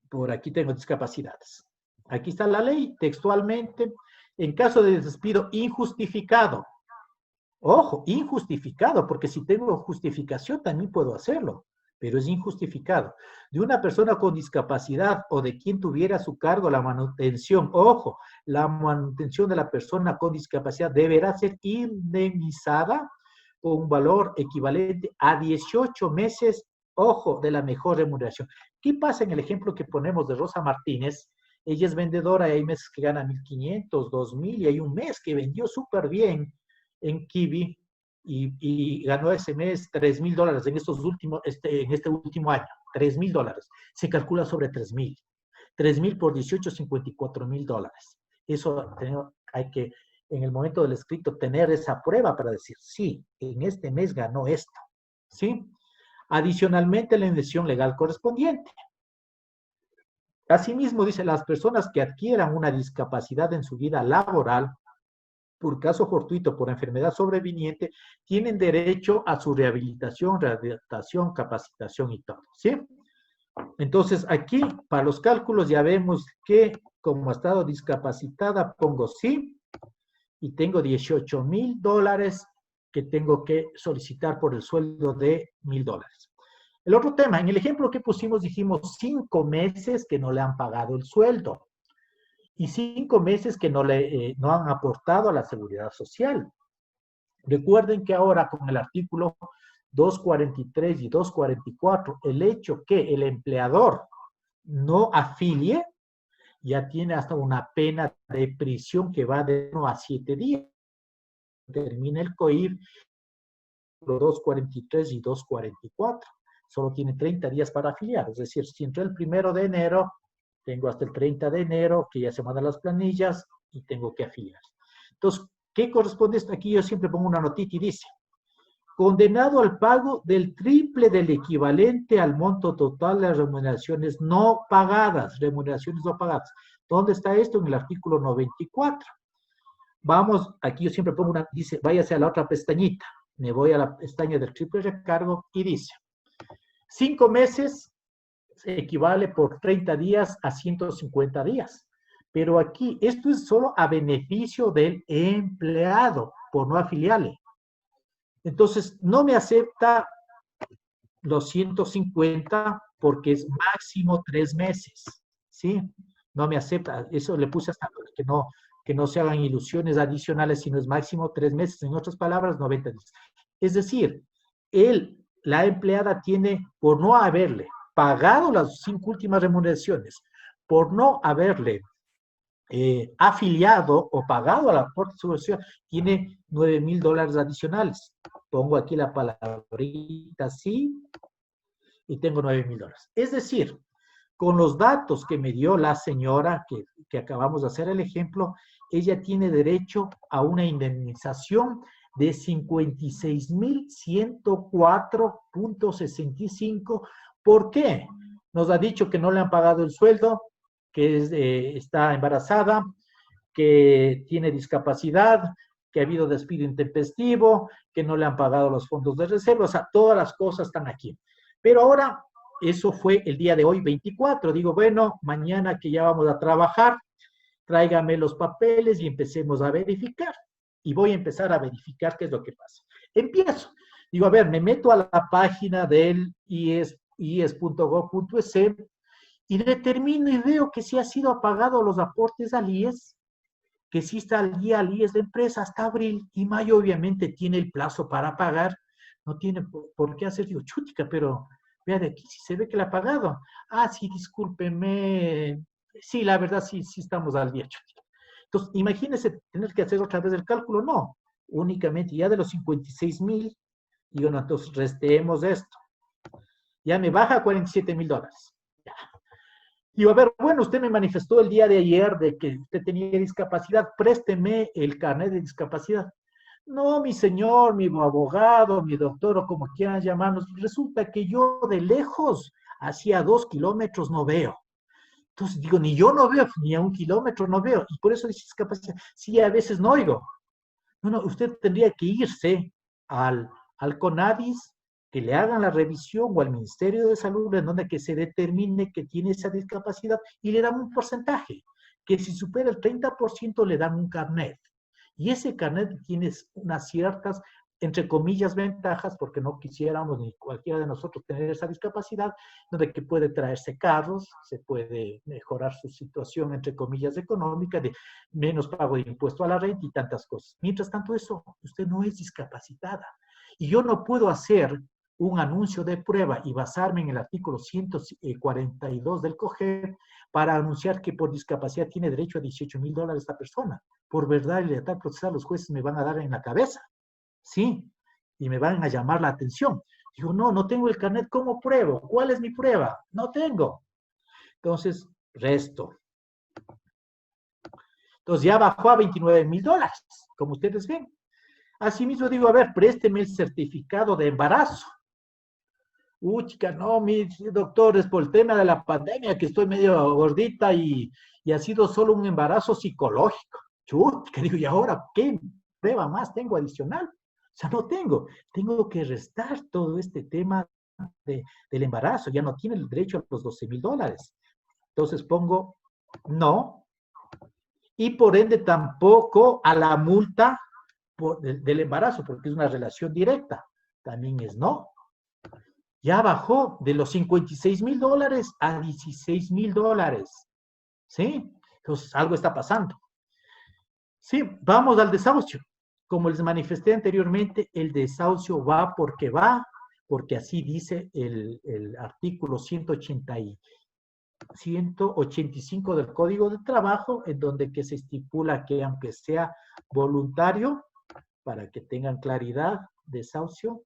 Speaker 1: Por aquí tengo discapacidades. Aquí está la ley, textualmente. En caso de despido injustificado, ojo, injustificado, porque si tengo justificación también puedo hacerlo, pero es injustificado, de una persona con discapacidad o de quien tuviera a su cargo la manutención, ojo, la manutención de la persona con discapacidad deberá ser indemnizada con un valor equivalente a 18 meses, ojo, de la mejor remuneración. ¿Qué pasa en el ejemplo que ponemos de Rosa Martínez? Ella es vendedora y hay meses que gana 1.500, 2.000 y hay un mes que vendió súper bien en Kiwi y ganó ese mes $3.000 en este último año, $3.000. Se calcula sobre 3.000. 3.000 por 18, $54.000. Eso hay que, en el momento del escrito, tener esa prueba para decir, sí, en este mes ganó esto, ¿sí? Adicionalmente, la indemnización legal correspondiente. Asimismo, dice, las personas que adquieran una discapacidad en su vida laboral, por caso fortuito, por enfermedad sobreviniente, tienen derecho a su rehabilitación, capacitación y todo, ¿sí? Entonces, aquí, para los cálculos, ya vemos que como estado discapacitada, pongo sí, y tengo $18.000 que tengo que solicitar por el sueldo de $1.000. El otro tema, en el ejemplo que pusimos, dijimos 5 meses que no le han pagado el sueldo y 5 meses que no han aportado a la seguridad social. Recuerden que ahora con el artículo 243 y 244, el hecho que el empleador no afilie, ya tiene hasta una pena de prisión que va de 1 a 7 días. Termina el COIF, 243 y 244. Solo tiene 30 días para afiliar. Es decir, si entró el 1 de enero, tengo hasta el 30 de enero, que ya se mandan las planillas y tengo que afiliar. Entonces, ¿qué corresponde esto? Aquí yo siempre pongo una notita y dice, condenado al pago del triple del equivalente al monto total de las remuneraciones no pagadas. Remuneraciones no pagadas. ¿Dónde está esto? En el artículo 94. Vamos, aquí yo siempre pongo una, dice, váyase a la otra pestañita. Me voy a la pestaña del triple recargo y dice, 5 meses equivale por 30 días a 150 días. Pero aquí, esto es solo a beneficio del empleado, por no afiliarle. Entonces, no me acepta los 150 porque es máximo 3 meses, ¿sí? No me acepta, eso le puse hasta que no se hagan ilusiones adicionales, sino es máximo 3 meses, en otras palabras, 90 días. Es decir, la empleada tiene, por no haberle pagado las 5 últimas remuneraciones, por no haberle afiliado o pagado a la aporte de seguridad social, tiene $9.000 adicionales. Pongo aquí la palabrita sí y tengo $9.000. Es decir, con los datos que me dio la señora que acabamos de hacer el ejemplo, ella tiene derecho a una indemnización de 56.104.65. ¿Por qué? Nos ha dicho que no le han pagado el sueldo, que está embarazada, que tiene discapacidad, que ha habido despido intempestivo, que no le han pagado los fondos de reserva, o sea, todas las cosas están aquí. Pero ahora, eso fue el día de hoy, 24. Digo, bueno, mañana que ya vamos a trabajar, tráigame los papeles y empecemos a verificar. Y voy a empezar a verificar qué es lo que pasa. Empiezo. Digo, a ver, me meto a la página del ies.gov.es y determino y veo que sí ha sido apagado los aportes al IES, que sí está al día al IES de empresa hasta abril, y mayo obviamente tiene el plazo para pagar, no tiene por qué hacer, digo, chútica, pero vea de aquí, si se ve que la ha pagado. Ah, sí, discúlpeme, sí, la verdad sí estamos al día, chútica. Entonces, imagínese tener que hacer otra vez el cálculo, no, únicamente ya de los 56,000, digo, no, entonces restemos esto. Ya me baja $47,000. Ya. Digo, a ver, bueno, usted me manifestó el día de ayer de que usted tenía discapacidad, présteme el carnet de discapacidad. No, mi señor, mi abogado, mi doctor, o como quieran llamarnos, resulta que yo de lejos, hacia 2 kilómetros, no veo. Entonces digo, ni yo no veo, ni a 1 kilómetro no veo, y por eso dice discapacidad. Sí, a veces no oigo. No, usted tendría que irse al CONADIS, que le hagan la revisión, o al Ministerio de Salud, en donde que se determine que tiene esa discapacidad, y le dan un porcentaje, que si supera el 30% le dan un carnet. Y ese carnet tiene unas ciertas, entre comillas, ventajas, porque no quisiéramos ni cualquiera de nosotros tener esa discapacidad, donde que puede traerse carros, se puede mejorar su situación, entre comillas, económica, de menos pago de impuesto a la renta y tantas cosas. Mientras tanto, eso, usted no es discapacitada. Y yo no puedo hacer un anuncio de prueba y basarme en el artículo 142 del COGEP para anunciar que por discapacidad tiene derecho a $18,000 esta persona. Por verdad y lealtad procesal, los jueces me van a dar en la cabeza. Sí, y me van a llamar la atención. Digo, no tengo el carnet, ¿cómo pruebo? ¿Cuál es mi prueba? No tengo. Entonces, resto. Entonces ya bajó a $29,000, como ustedes ven. Asimismo digo, a ver, présteme el certificado de embarazo. Chica, no, mi doctor, es por el tema de la pandemia que estoy medio gordita y ha sido solo un embarazo psicológico. Chutka, digo, ¿y ahora qué prueba más tengo adicional? O sea, no tengo que restar todo este tema del embarazo, ya no tiene el derecho a los $12,000. Entonces pongo no, y por ende tampoco a la multa del embarazo, porque es una relación directa, también es no. Ya bajó de los $56,000 a $16,000, ¿sí? Entonces algo está pasando. Sí, vamos al desahucio. Como les manifesté anteriormente, el desahucio va, porque así dice el artículo 185 del Código de Trabajo, en donde que se estipula que aunque sea voluntario, para que tengan claridad, desahucio,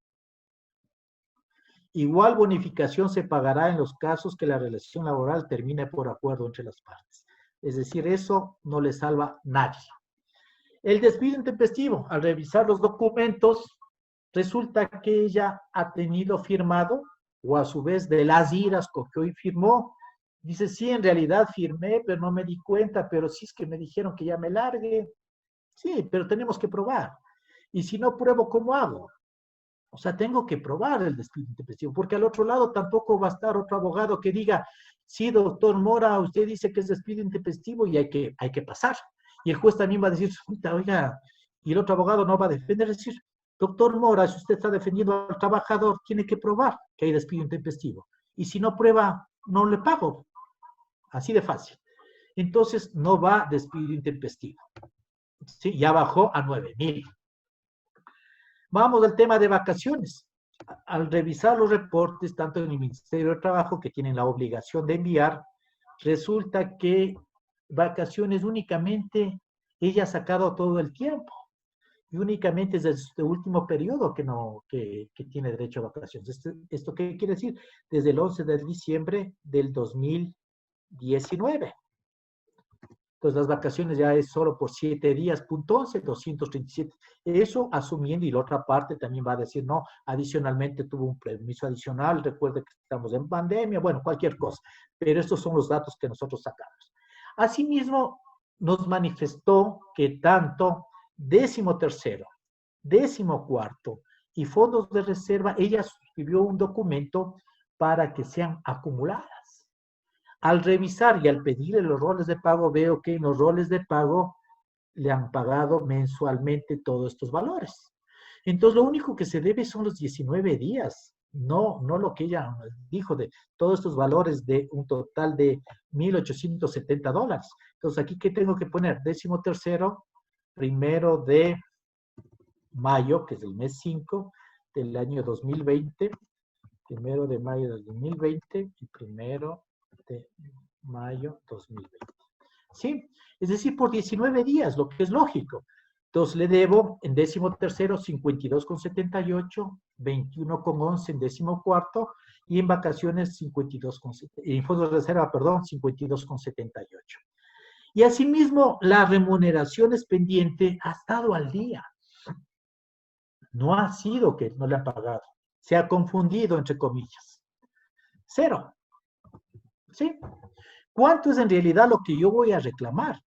Speaker 1: igual bonificación se pagará en los casos que la relación laboral termine por acuerdo entre las partes. Es decir, eso no le salva a nadie. El despido intempestivo, al revisar los documentos, resulta que ella ha tenido firmado, o a su vez de las iras cogió y firmó. Dice, sí, en realidad firmé, pero no me di cuenta, pero sí es que me dijeron que ya me largue. Sí, pero tenemos que probar. Y si no pruebo, ¿cómo hago? O sea, tengo que probar el despido intempestivo, porque al otro lado tampoco va a estar otro abogado que diga, sí, doctor Mora, usted dice que es despido intempestivo y hay que pasar. Y el juez también va a decir, oiga, y el otro abogado no va a defender, es decir, doctor Mora, si usted está defendiendo al trabajador, tiene que probar que hay despido intempestivo. Y si no prueba, no le pago. Así de fácil. Entonces, no va despido intempestivo. Sí, ya bajó a 9,000. Vamos al tema de vacaciones. Al revisar los reportes, tanto en el Ministerio de Trabajo, que tienen la obligación de enviar, resulta que vacaciones únicamente ella ha sacado todo el tiempo. Y únicamente es este último periodo que tiene derecho a vacaciones. ¿Esto qué quiere decir? Desde el 11 de diciembre del 2019. Entonces las vacaciones ya es solo por 7 días, punto 11, 237. Eso asumiendo, y la otra parte también va a decir, no, adicionalmente tuvo un permiso adicional, recuerde que estamos en pandemia, bueno, cualquier cosa. Pero estos son los datos que nosotros sacamos. Asimismo, nos manifestó que tanto 13º, 14º y fondos de reserva, ella suscribió un documento para que sean acumuladas. Al revisar y al pedirle los roles de pago, veo que en los roles de pago le han pagado mensualmente todos estos valores. Entonces, lo único que se debe son los 19 días, no lo que ella dijo de todos estos valores de un total de $1,870. Entonces, aquí, ¿qué tengo que poner? 13º, 1 de mayo, que es el mes 5 del año 2020, 1 de mayo del 2020 y 1 de mayo 2020. ¿Sí? Es decir, por 19 días, lo que es lógico. Entonces, le debo en 13º 52,78, 21,11 en 14º y en vacaciones 52,78, en fondos de reserva, perdón, 52,78. Y asimismo, la remuneración pendiente ha estado al día. No ha sido que no le han pagado. Se ha confundido, entre comillas. 0. ¿Sí? ¿Cuánto es en realidad lo que yo voy a reclamar?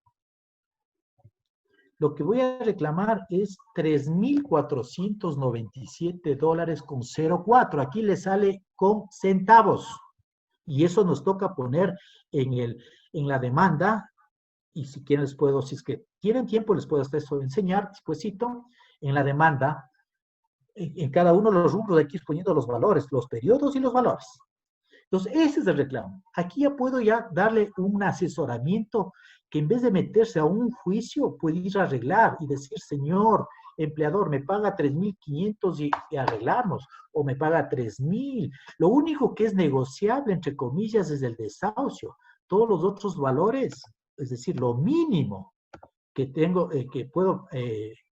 Speaker 1: Lo que voy a reclamar es $3,497,04. Aquí le sale con centavos. Y eso nos toca poner en la demanda. Y si quieren les puedo, si es que tienen tiempo, les puedo hasta eso enseñar despuesito. En la demanda, en cada uno de los rubros hay que ir poniendo los valores, los periodos y los valores. Entonces, ese es el reclamo. Aquí ya puedo darle un asesoramiento que en vez de meterse a un juicio, puede ir a arreglar y decir, señor empleador, me paga 3,500 y arreglamos, o me paga 3,000. Lo único que es negociable, entre comillas, es el desahucio. Todos los otros valores, es decir, lo mínimo que tengo, que puedo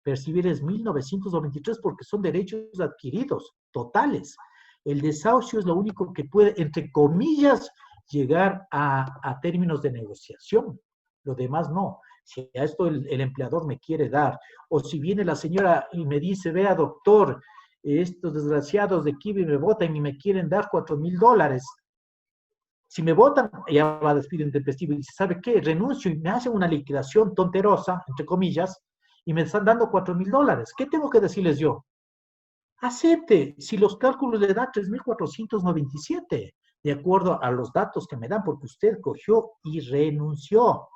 Speaker 1: percibir es 1,993 porque son derechos adquiridos, totales. El desahucio es lo único que puede, entre comillas, llegar a términos de negociación. Lo demás no. Si a esto el empleador me quiere dar, o si viene la señora y me dice, vea doctor, estos desgraciados de Kiwi me votan y me quieren dar $4,000. Si me votan, ya va a despido intempestivo y dice, ¿sabe qué? Renuncio y me hacen una liquidación tonterosa, entre comillas, y me están dando $4,000. ¿Qué tengo que decirles yo? Acepte, si los cálculos le dan 3,497, de acuerdo a los datos que me dan, porque usted cogió y renunció.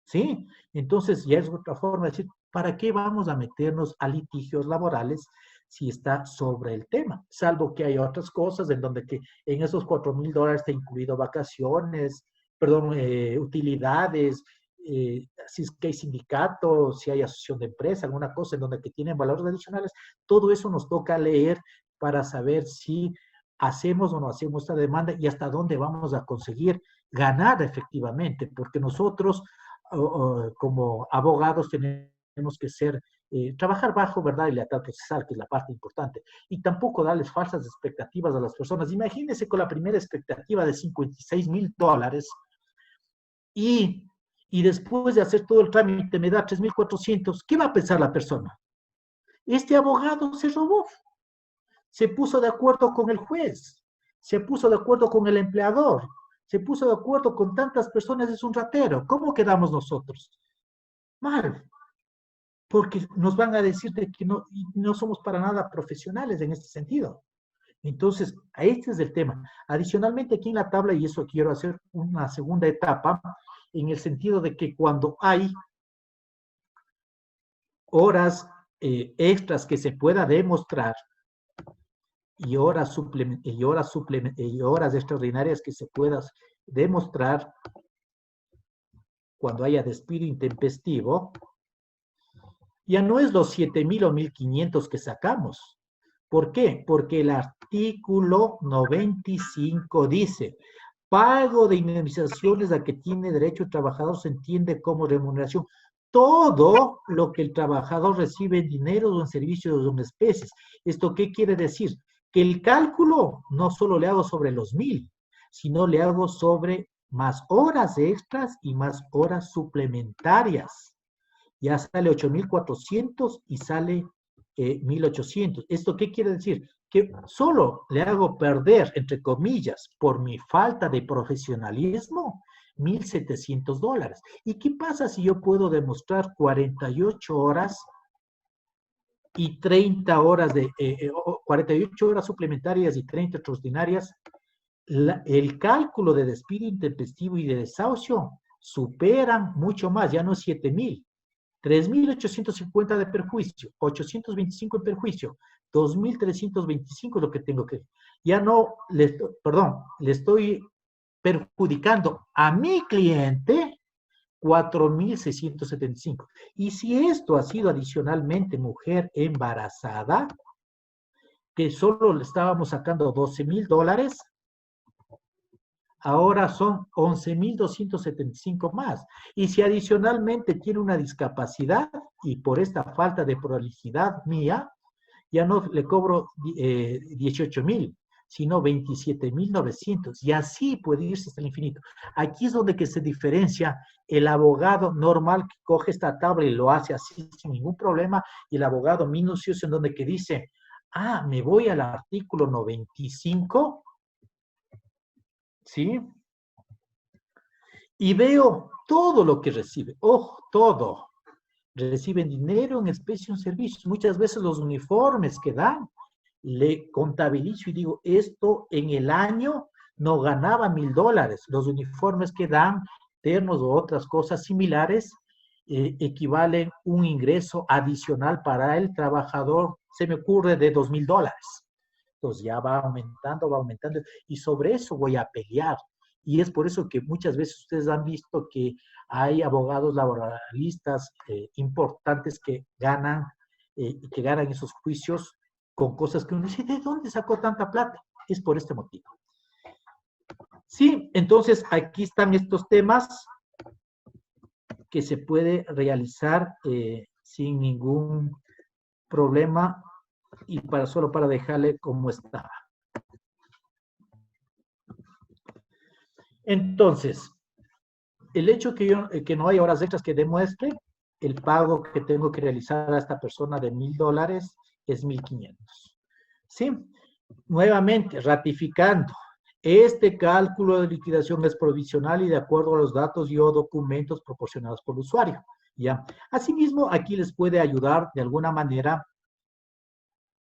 Speaker 1: ¿Sí? Entonces ya es otra forma de decir, ¿para qué vamos a meternos a litigios laborales si está sobre el tema? Salvo que hay otras cosas en donde que en esos $4,000 está incluido vacaciones, perdón, utilidades, si es que hay sindicato, si hay asociación de empresa, alguna cosa en donde que tienen valores adicionales, todo eso nos toca leer para saber si hacemos o no hacemos esta demanda y hasta dónde vamos a conseguir ganar efectivamente, porque nosotros como abogados tenemos que trabajar bajo verdad y lealtad procesal, que es la parte importante, y tampoco darles falsas expectativas a las personas. Imagínense con la primera expectativa de $56,000 y después de hacer todo el trámite me da 3,400, ¿qué va a pensar la persona? Este abogado se robó, se puso de acuerdo con el juez, se puso de acuerdo con el empleador, se puso de acuerdo con tantas personas, es un ratero. ¿Cómo quedamos nosotros? Mal, porque nos van a decir de que no somos para nada profesionales en este sentido. Entonces, este es el tema. Adicionalmente, aquí en la tabla, y eso quiero hacer una segunda etapa, en el sentido de que cuando hay horas extras que se pueda demostrar y horas extraordinarias que se puedan demostrar cuando haya despido intempestivo, ya no es los 7,000 o 1,500 que sacamos. ¿Por qué? Porque el artículo 95 dice, pago de indemnizaciones a que tiene derecho el trabajador se entiende como remuneración. Todo lo que el trabajador recibe en dinero o en servicios o en especies. ¿Esto qué quiere decir? Que el cálculo no solo le hago sobre los 1,000, sino le hago sobre más horas extras y más horas suplementarias. Ya sale 8,400 y sale 1,800. ¿Esto qué quiere decir? Que solo le hago perder, entre comillas, por mi falta de profesionalismo, $1,700. ¿Y qué pasa si yo puedo demostrar 48 horas y 30 horas 48 horas suplementarias y 30 extraordinarias, el cálculo de despido intempestivo y de desahucio superan mucho más, ya no es 7,000, 3,850 de perjuicio, 825 en perjuicio, 2,325 es lo que tengo que, ya no, le estoy perjudicando a mi cliente 4,675. Y si esto ha sido adicionalmente mujer embarazada, que solo le estábamos sacando $12,000, ahora son 11,275 más. Y si adicionalmente tiene una discapacidad y por esta falta de prolijalidad mía, ya no le cobro 18,000, sino 27,900. Y así puede irse hasta el infinito. Aquí es donde que se diferencia el abogado normal que coge esta tabla y lo hace así sin ningún problema, y el abogado minucioso en donde que dice, ah, me voy al artículo 95, ¿sí? Y veo todo lo que recibe. Ojo, todo. Reciben dinero en especie o en servicios. Muchas veces los uniformes que dan, le contabilizo y digo, esto en el año no ganaba $1,000. Los uniformes que dan, ternos o otras cosas similares, equivalen un ingreso adicional para el trabajador, se me ocurre, de $2,000. Entonces ya va aumentando, y sobre eso voy a pelear. Y es por eso que muchas veces ustedes han visto que hay abogados laboralistas importantes que ganan esos juicios con cosas que uno dice, ¿de dónde sacó tanta plata? Es por este motivo. Sí, entonces aquí están estos temas que se puede realizar sin ningún problema y solo para dejarle como estaba. Entonces, el hecho que no hay horas extras que demuestre el pago que tengo que realizar a esta persona de $1,000 es 1,500. ¿Sí? Nuevamente, ratificando, este cálculo de liquidación es provisional y de acuerdo a los datos y o documentos proporcionados por el usuario. ¿Ya? Asimismo, aquí les puede ayudar de alguna manera,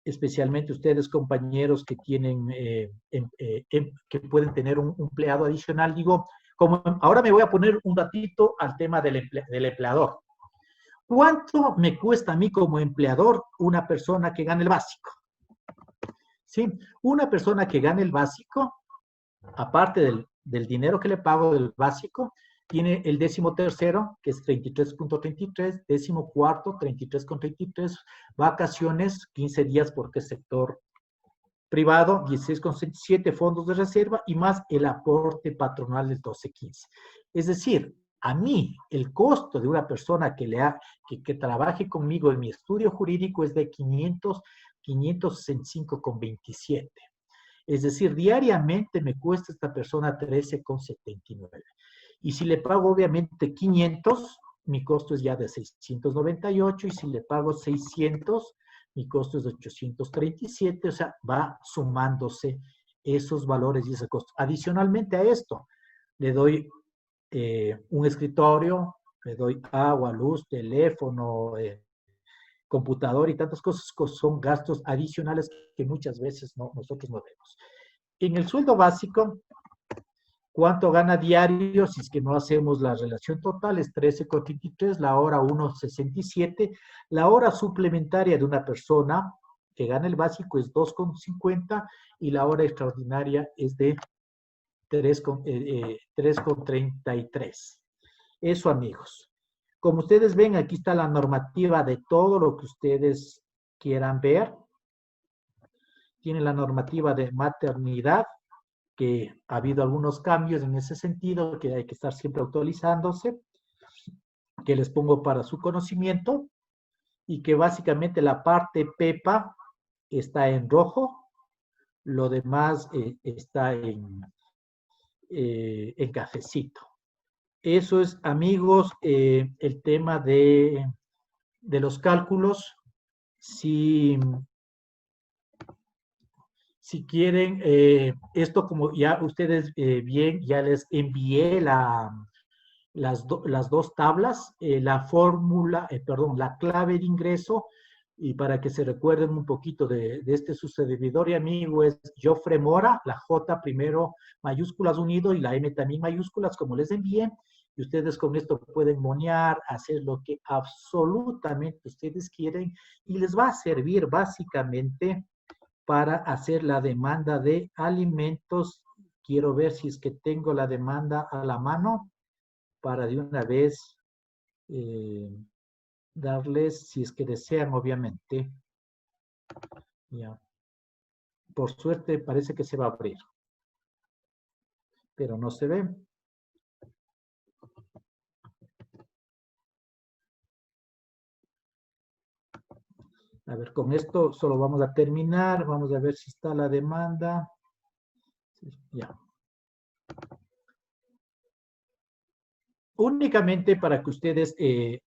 Speaker 1: especialmente ustedes, compañeros que tienen, que pueden tener un empleado adicional. Digo, como ahora me voy a poner un ratito al tema del empleador. ¿Cuánto me cuesta a mí como empleador una persona que gane el básico? ¿Sí? Una persona que gane el básico, aparte del dinero que le pago del básico, tiene el 13º, que es 33.33, 14º, 33.33, vacaciones, 15 días porque es sector privado, 16.7 fondos de reserva y más el aporte patronal del 12.15. Es decir, a mí el costo de una persona que trabaje conmigo en mi estudio jurídico es de 565,27. Es decir, diariamente me cuesta esta persona 13,79. Y si le pago obviamente 500, mi costo es ya de 698, y si le pago 600, mi costo es de 837, o sea, va sumándose esos valores y ese costo. Adicionalmente a esto, le doy un escritorio, le doy agua, luz, teléfono, computador y tantas cosas, son gastos adicionales que muchas veces nosotros no vemos. En el sueldo básico, ¿cuánto gana diario? Si es que no hacemos la relación total, es 13,33, la hora 1,67. La hora suplementaria de una persona que gana el básico es 2,50 y la hora extraordinaria es de 3,33. Eso, amigos. Como ustedes ven, aquí está la normativa de todo lo que ustedes quieran ver. Tiene la normativa de maternidad, que ha habido algunos cambios en ese sentido, que hay que estar siempre actualizándose, que les pongo para su conocimiento, y que básicamente la parte PEPA está en rojo, lo demás está en cafecito. Eso es, amigos, el tema de los cálculos. Si quieren, esto como ya ustedes bien, ya les envié las dos tablas, la fórmula, la clave de ingreso, y para que se recuerden un poquito de este su servidor y amigo es Jofre Mora, la J primero mayúsculas unido y la M también mayúsculas, como les envié, y ustedes con esto pueden monear, hacer lo que absolutamente ustedes quieren, y les va a servir básicamente para hacer la demanda de alimentos. Quiero ver si es que tengo la demanda a la mano, para de una vez darles, si es que desean, obviamente. Ya. Por suerte parece que se va a abrir, pero no se ve. A ver, con esto solo vamos a terminar. Vamos a ver si está la demanda. Ya. Únicamente para que ustedes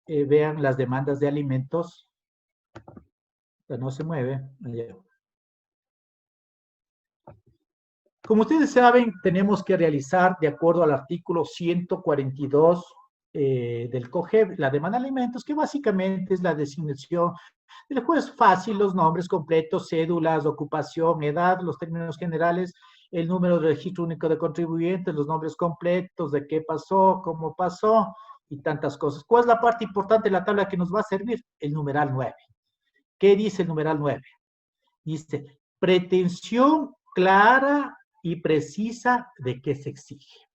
Speaker 1: vean las demandas de alimentos. No se mueve. Allá. Como ustedes saben, tenemos que realizar, de acuerdo al artículo 142 del COGEB, la demanda de alimentos, que básicamente es la designación del juez fácil, los nombres completos, cédulas, ocupación, edad, los términos generales, el número de registro único de contribuyentes, los nombres completos, de qué pasó, cómo pasó, y tantas cosas. ¿Cuál es la parte importante de la tabla que nos va a servir? El numeral 9. ¿Qué dice el numeral 9? Dice, pretensión clara y precisa de qué se exige.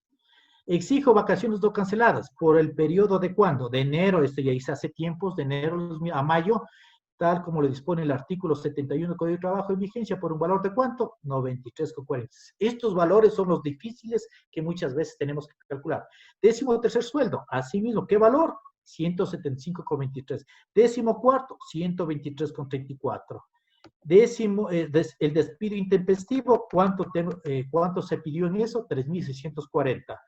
Speaker 1: Exijo vacaciones no canceladas por el periodo de ¿cuándo? De enero, esto ya hice hace tiempos, de enero a mayo, tal como le dispone el artículo 71 del Código de Trabajo en vigencia, por un valor de ¿cuánto? 93,40. Estos valores son los difíciles que muchas veces tenemos que calcular. 13º sueldo, asimismo, ¿qué valor? 175,23. 14º, 123,34. El despido intempestivo, ¿cuánto se pidió en eso? 3.640.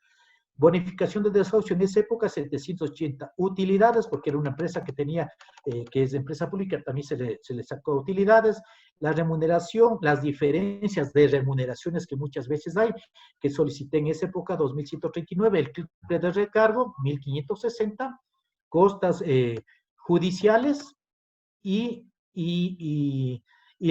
Speaker 1: Bonificación de desahucio en esa época, 780. Utilidades, porque era una empresa que tenía, que es empresa pública, también se le sacó utilidades. La remuneración, las diferencias de remuneraciones que muchas veces hay, que solicité en esa época, 2.139. El triple de recargo, 1.560. Costas judiciales y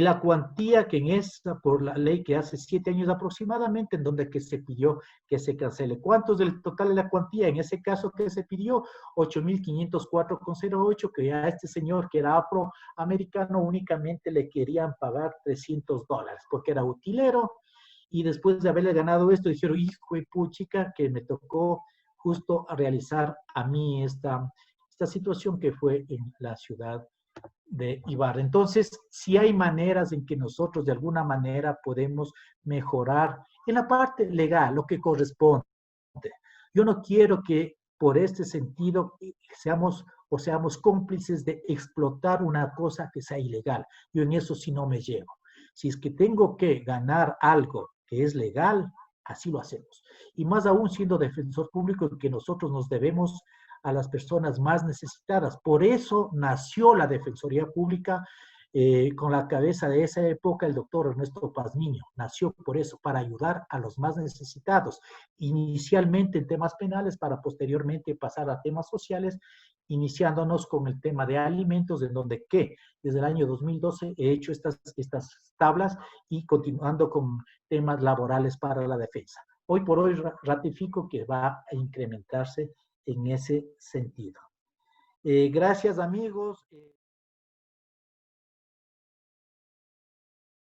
Speaker 1: la cuantía que en esa, por la ley que hace 7 años aproximadamente, en donde que se pidió que se cancele. ¿Cuántos del total de la cuantía? En ese caso que se pidió, 8.504,08, que a este señor que era afroamericano únicamente le querían pagar $300, porque era utilero, y después de haberle ganado esto, dijeron, hijo de puchica, que me tocó justo a realizar a mí esta situación que fue en la ciudad de Ibarra. Entonces, si hay maneras en que nosotros de alguna manera podemos mejorar en la parte legal, lo que corresponde. Yo no quiero que por este sentido seamos cómplices de explotar una cosa que sea ilegal. Yo en eso sí no me llevo. Si es que tengo que ganar algo que es legal, así lo hacemos. Y más aún siendo defensor público, que nosotros nos debemos a las personas más necesitadas. Por eso nació la Defensoría Pública con la cabeza de esa época el doctor Ernesto Pazmiño. Nació por eso, para ayudar a los más necesitados, inicialmente en temas penales, para posteriormente pasar a temas sociales, iniciándonos con el tema de alimentos, en donde desde el año 2012 he hecho estas tablas y continuando con temas laborales para la defensa. Hoy por hoy ratifico que va a incrementarse en ese sentido. Gracias, amigos.